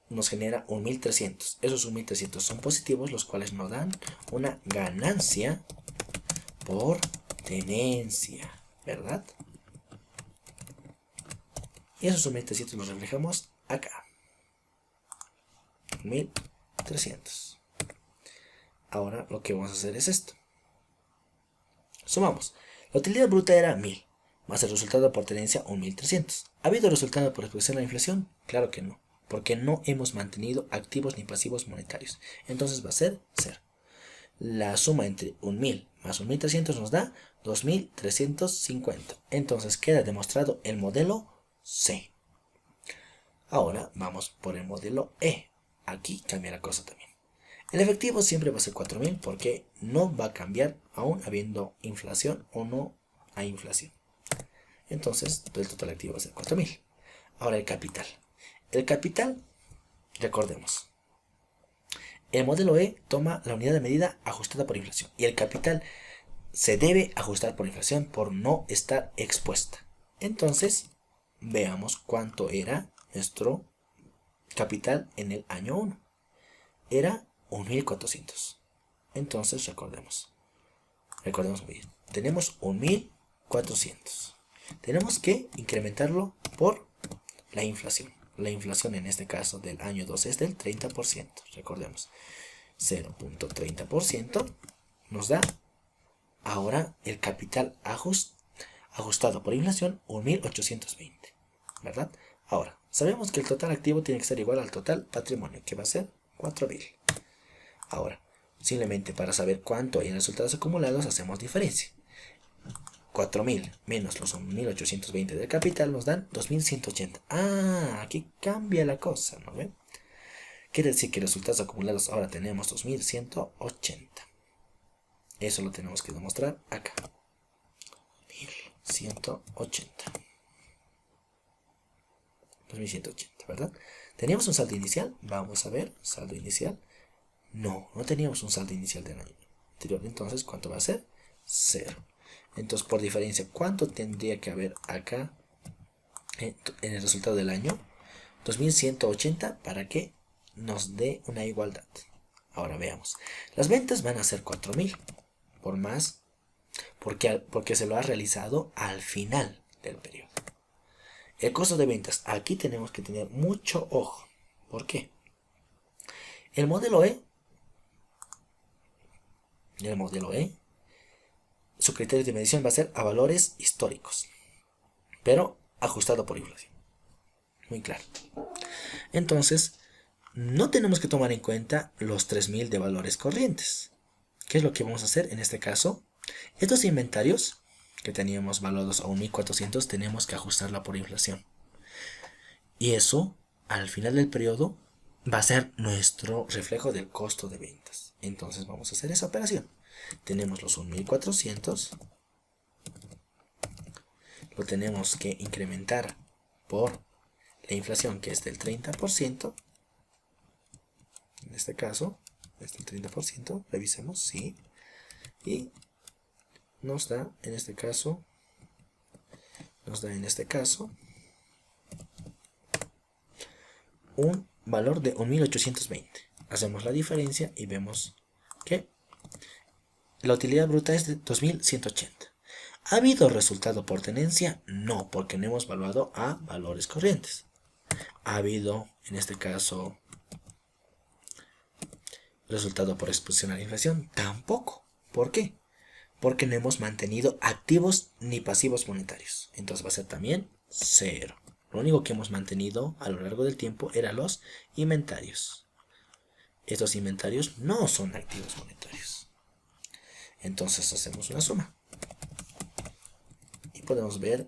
nos genera 1.300. Esos 1.300 son positivos, los cuales nos dan una ganancia por tenencia, ¿verdad? Y esos 1.300 los reflejamos acá. 1.300. Ahora lo que vamos a hacer es esto. Sumamos. La utilidad bruta era 1.000. más el resultado por tenencia 1300. ¿Ha habido resultado por expresión de la inflación? Claro que no, porque no hemos mantenido activos ni pasivos monetarios. Entonces va a ser 0. La suma entre 1000 más 1300 nos da 2350. Entonces queda demostrado el modelo C. Ahora vamos por el modelo E. Aquí cambia la cosa también. El efectivo siempre va a ser 4000 porque no va a cambiar aún habiendo inflación o no hay inflación. Entonces el total activo va a ser 4000. Ahora el capital. El capital, recordemos, el modelo E toma la unidad de medida ajustada por inflación y el capital se debe ajustar por inflación por no estar expuesta. Entonces, veamos cuánto era nuestro capital en el año 1. Era 1400. Entonces, recordemos muy bien. Tenemos 1400. Tenemos que incrementarlo por la inflación. La inflación en este caso del año 2 es del 30%. Recordemos, 0.30% nos da ahora el capital ajustado por inflación 1820, ¿verdad? Ahora, sabemos que el total activo tiene que ser igual al total patrimonio, que va a ser 4000. Ahora, simplemente para saber cuánto hay en resultados acumulados, hacemos diferencia. 4000 menos los 1820 del capital nos dan 2180. Ah, aquí cambia la cosa, ¿no ven? Quiere decir que resultados acumulados ahora tenemos 2180. Eso lo tenemos que demostrar acá. 1180. 2180, ¿verdad? ¿Teníamos un saldo inicial? Vamos a ver, saldo inicial. No teníamos un saldo inicial del año anterior. Entonces, ¿cuánto va a ser? 0. Entonces, por diferencia, ¿cuánto tendría que haber acá en el resultado del año? 2180 para que nos dé una igualdad. Ahora veamos. Las ventas van a ser 4000 por más porque se lo ha realizado al final del periodo. El costo de ventas, aquí tenemos que tener mucho ojo. ¿Por qué? El modelo E, su criterio de medición va a ser a valores históricos, pero ajustado por inflación. Muy claro. Entonces, no tenemos que tomar en cuenta los 3000 de valores corrientes. ¿Qué es lo que vamos a hacer en este caso? Estos inventarios que teníamos valuados a 1400 tenemos que ajustarla por inflación. Y eso, al final del periodo, va a ser nuestro reflejo del costo de ventas. Entonces vamos a hacer esa operación. Tenemos los 1400. Lo tenemos que incrementar por la inflación, que es del 30%. En este caso, es del 30%. Revisemos, sí. Y nos da en este caso un valor de 1820. Hacemos la diferencia y vemos que la utilidad bruta es de 2180. ¿Ha habido resultado por tenencia? No, porque no hemos evaluado a valores corrientes. ¿Ha habido en este caso resultado por exposición a la inflación? Tampoco. ¿Por qué? Porque no hemos mantenido activos ni pasivos monetarios. Entonces va a ser también 0. Lo único que hemos mantenido a lo largo del tiempo eran los inventarios. Estos inventarios no son activos monetarios. Entonces hacemos una suma. Y podemos ver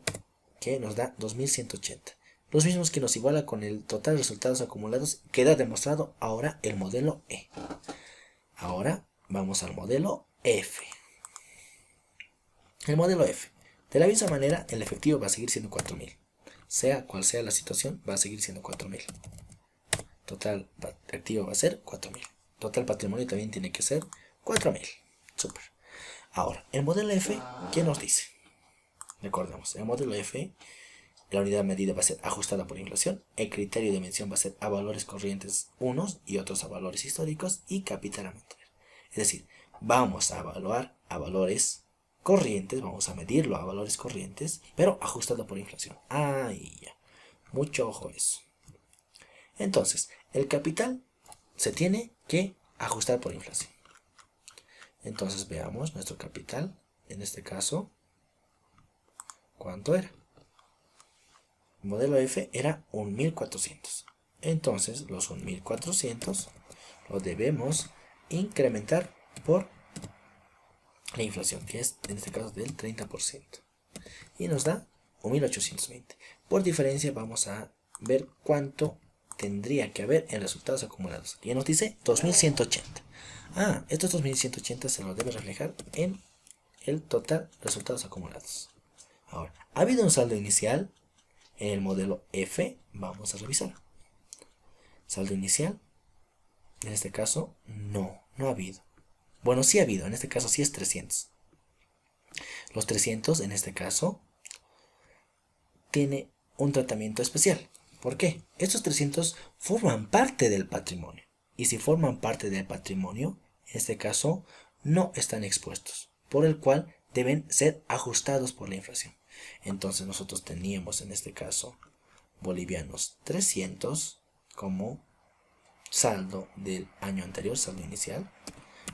que nos da 2180. Los mismos que nos iguala con el total de resultados acumulados. Queda demostrado ahora el modelo E. Ahora vamos al modelo F. El modelo F. De la misma manera, el efectivo va a seguir siendo 4000. Sea cual sea la situación, va a seguir siendo 4000. Total activo va a ser 4000. Total patrimonio también tiene que ser 4000. Súper. Ahora, el modelo F, ¿qué nos dice? Recordemos, el modelo F, la unidad medida va a ser ajustada por inflación. El criterio de medición va a ser a valores corrientes unos y otros a valores históricos y capital a mantener. Es decir, vamos a evaluar a valores corrientes, vamos a medirlo a valores corrientes, pero ajustado por inflación. Ahí ya. Mucho ojo eso. Entonces, el capital se tiene que ajustar por inflación. Entonces veamos nuestro capital. En este caso, ¿cuánto era? El modelo F era 1400. Entonces los 1400 lo debemos incrementar por la inflación, que es en este caso del 30%. Y nos da 1820. Por diferencia vamos a ver cuánto tendría que haber en resultados acumulados. Y nos dice 2180. Estos 2180 se los debe reflejar en el total de resultados acumulados. Ahora, ¿ha habido un saldo inicial en el modelo F? Vamos a revisar. Saldo inicial, en este caso, no ha habido. Bueno, sí ha habido, en este caso sí es 300. Los 300, en este caso, tiene un tratamiento especial. ¿Por qué? Estos 300 forman parte del patrimonio. Y si forman parte del patrimonio, en este caso, no están expuestos, por el cual deben ser ajustados por la inflación. Entonces nosotros teníamos en este caso bolivianos 300 como saldo del año anterior, saldo inicial,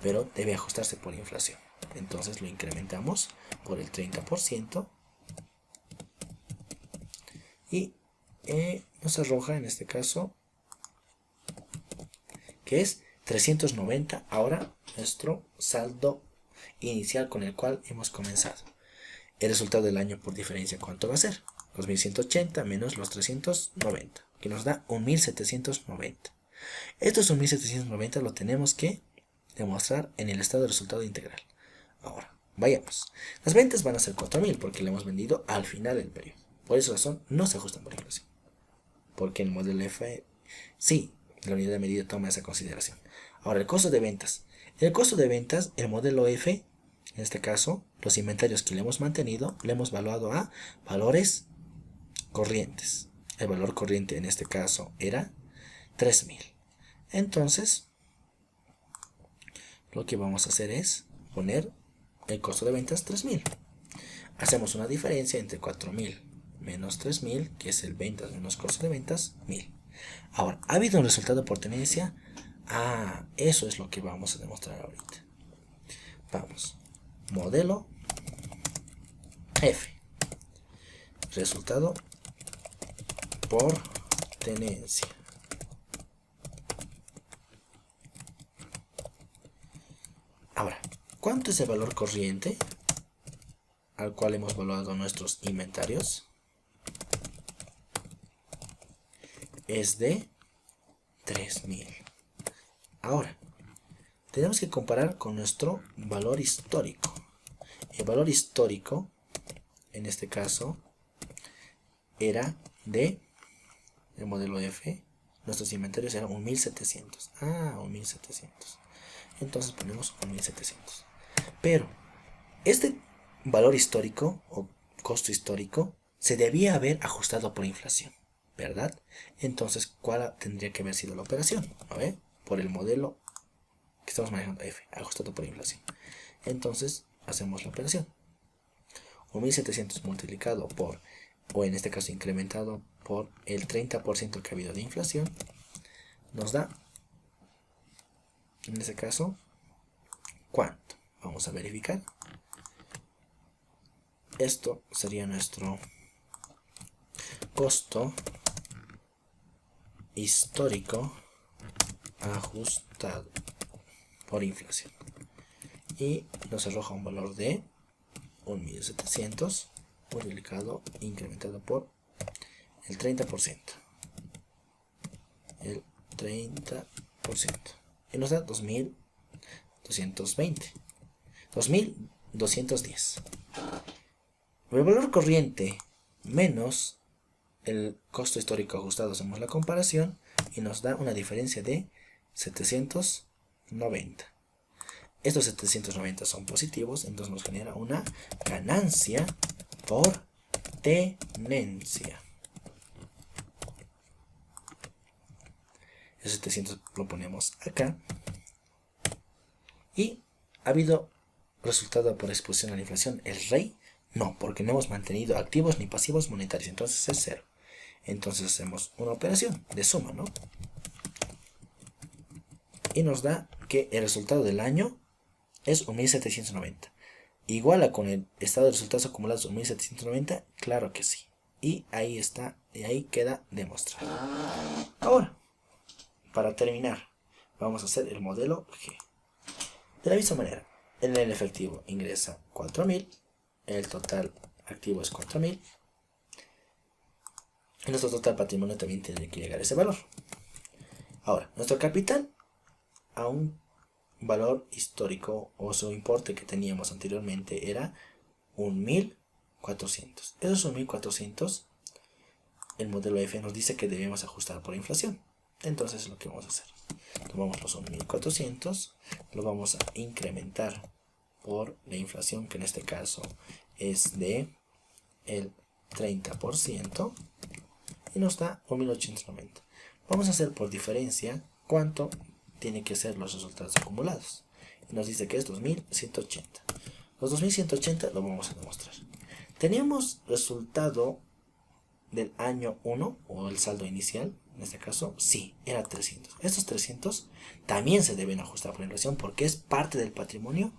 pero debe ajustarse por inflación. Entonces lo incrementamos por el 30% y nos arroja en este caso que es 390 ahora nuestro saldo inicial con el cual hemos comenzado. El resultado del año por diferencia, ¿cuánto va a ser? Los 1180 menos los 390, que nos da 1790. Estos 1790 lo tenemos que demostrar en el estado de resultado integral. Ahora, vayamos. Las ventas van a ser 4000 porque le hemos vendido al final del periodo. Por esa razón no se ajustan por inflación. Porque el modelo F, sí, la unidad de medida toma esa consideración. Ahora, el costo de ventas. En el costo de ventas, el modelo F, en este caso, los inventarios que le hemos mantenido, le hemos evaluado a valores corrientes. El valor corriente en este caso era 3000. Entonces, lo que vamos a hacer es poner el costo de ventas 3000. Hacemos una diferencia entre 4000 menos 3000, que es el ventas menos costo de ventas, 1000. Ahora, ¿ha habido un resultado por tenencia? Eso es lo que vamos a demostrar ahorita. Vamos. Modelo F. Resultado por tenencia. Ahora, ¿cuánto es el valor corriente al cual hemos evaluado nuestros inventarios? Es de 3000. Ahora, tenemos que comparar con nuestro valor histórico. El valor histórico, en este caso, era de el modelo F. Nuestros inventarios eran 1700. 1700. Entonces ponemos 1700. Pero este valor histórico o costo histórico se debía haber ajustado por inflación, ¿verdad? Entonces, ¿cuál tendría que haber sido la operación? A ver, por el modelo que estamos manejando F, ajustado por inflación. Entonces, hacemos la operación. 1700 multiplicado por, o en este caso incrementado por el 30% que ha habido de inflación, nos da, en este caso, ¿cuánto? Vamos a verificar. Esto sería nuestro costo histórico ajustado por inflación. Y nos arroja un valor de 1700 multiplicado, incrementado por el 30%. El 30%. Y nos da 2220. 2210. El valor corriente menos el costo histórico ajustado, hacemos la comparación y nos da una diferencia de 790. Estos 790 son positivos, entonces nos genera una ganancia por tenencia. El 700 lo ponemos acá. Y ha habido resultado por exposición a la inflación. El rey, no, porque no hemos mantenido activos ni pasivos monetarios, entonces es 0. Entonces hacemos una operación de suma, ¿no? Y nos da que el resultado del año es 1790. ¿Iguala con el estado de resultados acumulados 2790? Claro que sí. Y ahí está, y ahí queda demostrado. Ahora, para terminar, vamos a hacer el modelo G. De la misma manera, en el efectivo ingresa 4000, el total activo es 4000, y nuestro total patrimonio también tiene que llegar a ese valor. Ahora, nuestro capital a un valor histórico o su importe que teníamos anteriormente era 1400. Esos 1400, el modelo F nos dice que debemos ajustar por inflación. Entonces, lo que vamos a hacer, tomamos los 1400, lo vamos a incrementar por la inflación, que en este caso es de el 30%, y nos da 1890. Vamos a hacer por diferencia cuánto tiene que ser los resultados acumulados. Y nos dice que es 2180. Los 2180 lo vamos a demostrar. Teníamos resultado del año 1, o el saldo inicial, en este caso, sí, era 300. Estos 300 también se deben ajustar por inflación porque es parte del patrimonio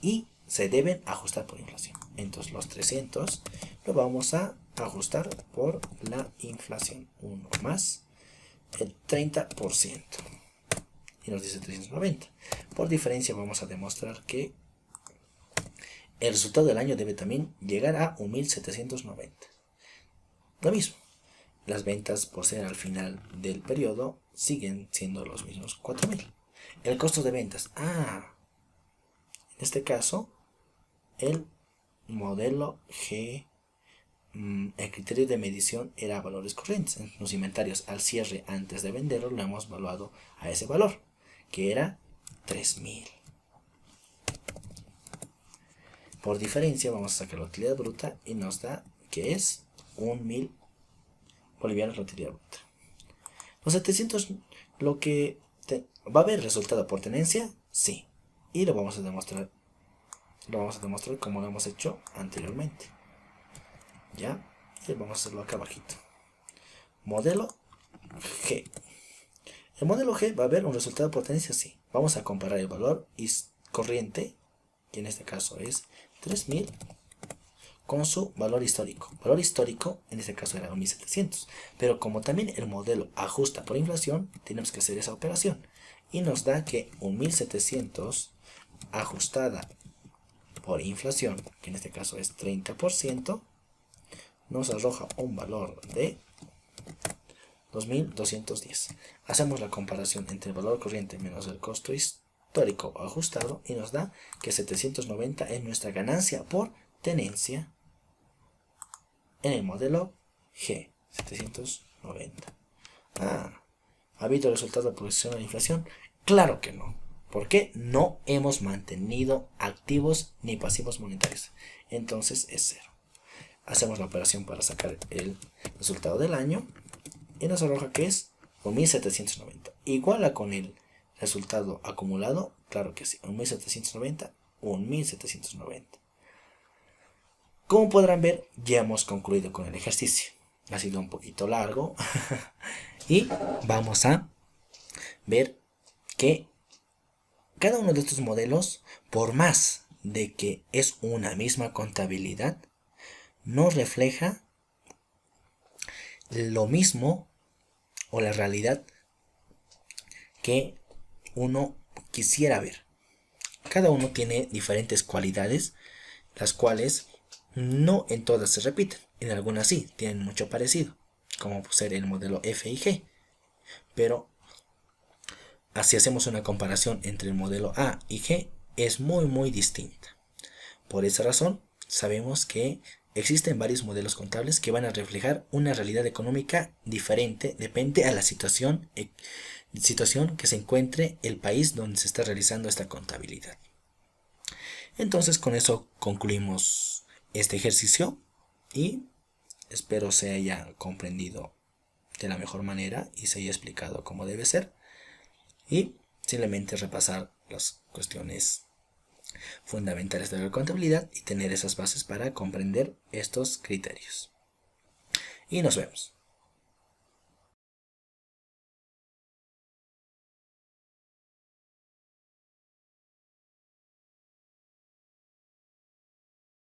y se deben ajustar por inflación. Entonces los 300 lo vamos a ajustar por la inflación. 1 más el 30%. Y nos dice 390. Por diferencia vamos a demostrar que el resultado del año debe también llegar a 1790. Lo mismo. Las ventas por ser al final del periodo siguen siendo los mismos 4000. El costo de ventas. En este caso, el modelo G, el criterio de medición era valores corrientes. En los inventarios al cierre antes de venderlo lo hemos evaluado a ese valor, que era 3000. Por diferencia vamos a sacar la utilidad bruta y nos da que es 1000 bolivianos la utilidad bruta. Los 700, lo que ¿va a haber resultado por tenencia? Sí. Y lo vamos a demostrar. Lo vamos a demostrar como lo hemos hecho anteriormente. ¿Ya? Y vamos a hacerlo acá abajito. Modelo G. El modelo G va a haber un resultado por tenencia, sí. Vamos a comparar el valor corriente, que en este caso es 3000, con su valor histórico. Valor histórico en este caso era 1700. Pero como también el modelo ajusta por inflación, tenemos que hacer esa operación. Y nos da que 1700 ajustada por inflación, que en este caso es 30%, nos arroja un valor de 2210. Hacemos la comparación entre el valor corriente menos el costo histórico ajustado y nos da que 790 es nuestra ganancia por tenencia en el modelo G. 790. ¿Ha habido resultado de producción de la inflación? Claro que no. ¿Por qué? No hemos mantenido activos ni pasivos monetarios. Entonces es cero. Hacemos la operación para sacar el resultado del año y nos arroja que es 1790. Iguala con el resultado acumulado, claro que sí. 1790, 1790. Como podrán ver, ya hemos concluido con el ejercicio. Ha sido un poquito largo y vamos a ver que cada uno de estos modelos, por más de que es una misma contabilidad, no refleja lo mismo o la realidad que uno quisiera ver. Cada uno tiene diferentes cualidades, las cuales no en todas se repiten. En algunas sí, tienen mucho parecido, como ser el modelo F y G. Pero así hacemos una comparación entre el modelo A y G, es muy distinta. Por esa razón, sabemos que existen varios modelos contables que van a reflejar una realidad económica diferente, depende a la situación que se encuentre el país donde se está realizando esta contabilidad. Entonces, con eso concluimos este ejercicio y espero se haya comprendido de la mejor manera y se haya explicado como debe ser. Y simplemente repasar las cuestiones fundamentales de la contabilidad y tener esas bases para comprender estos criterios. Y nos vemos.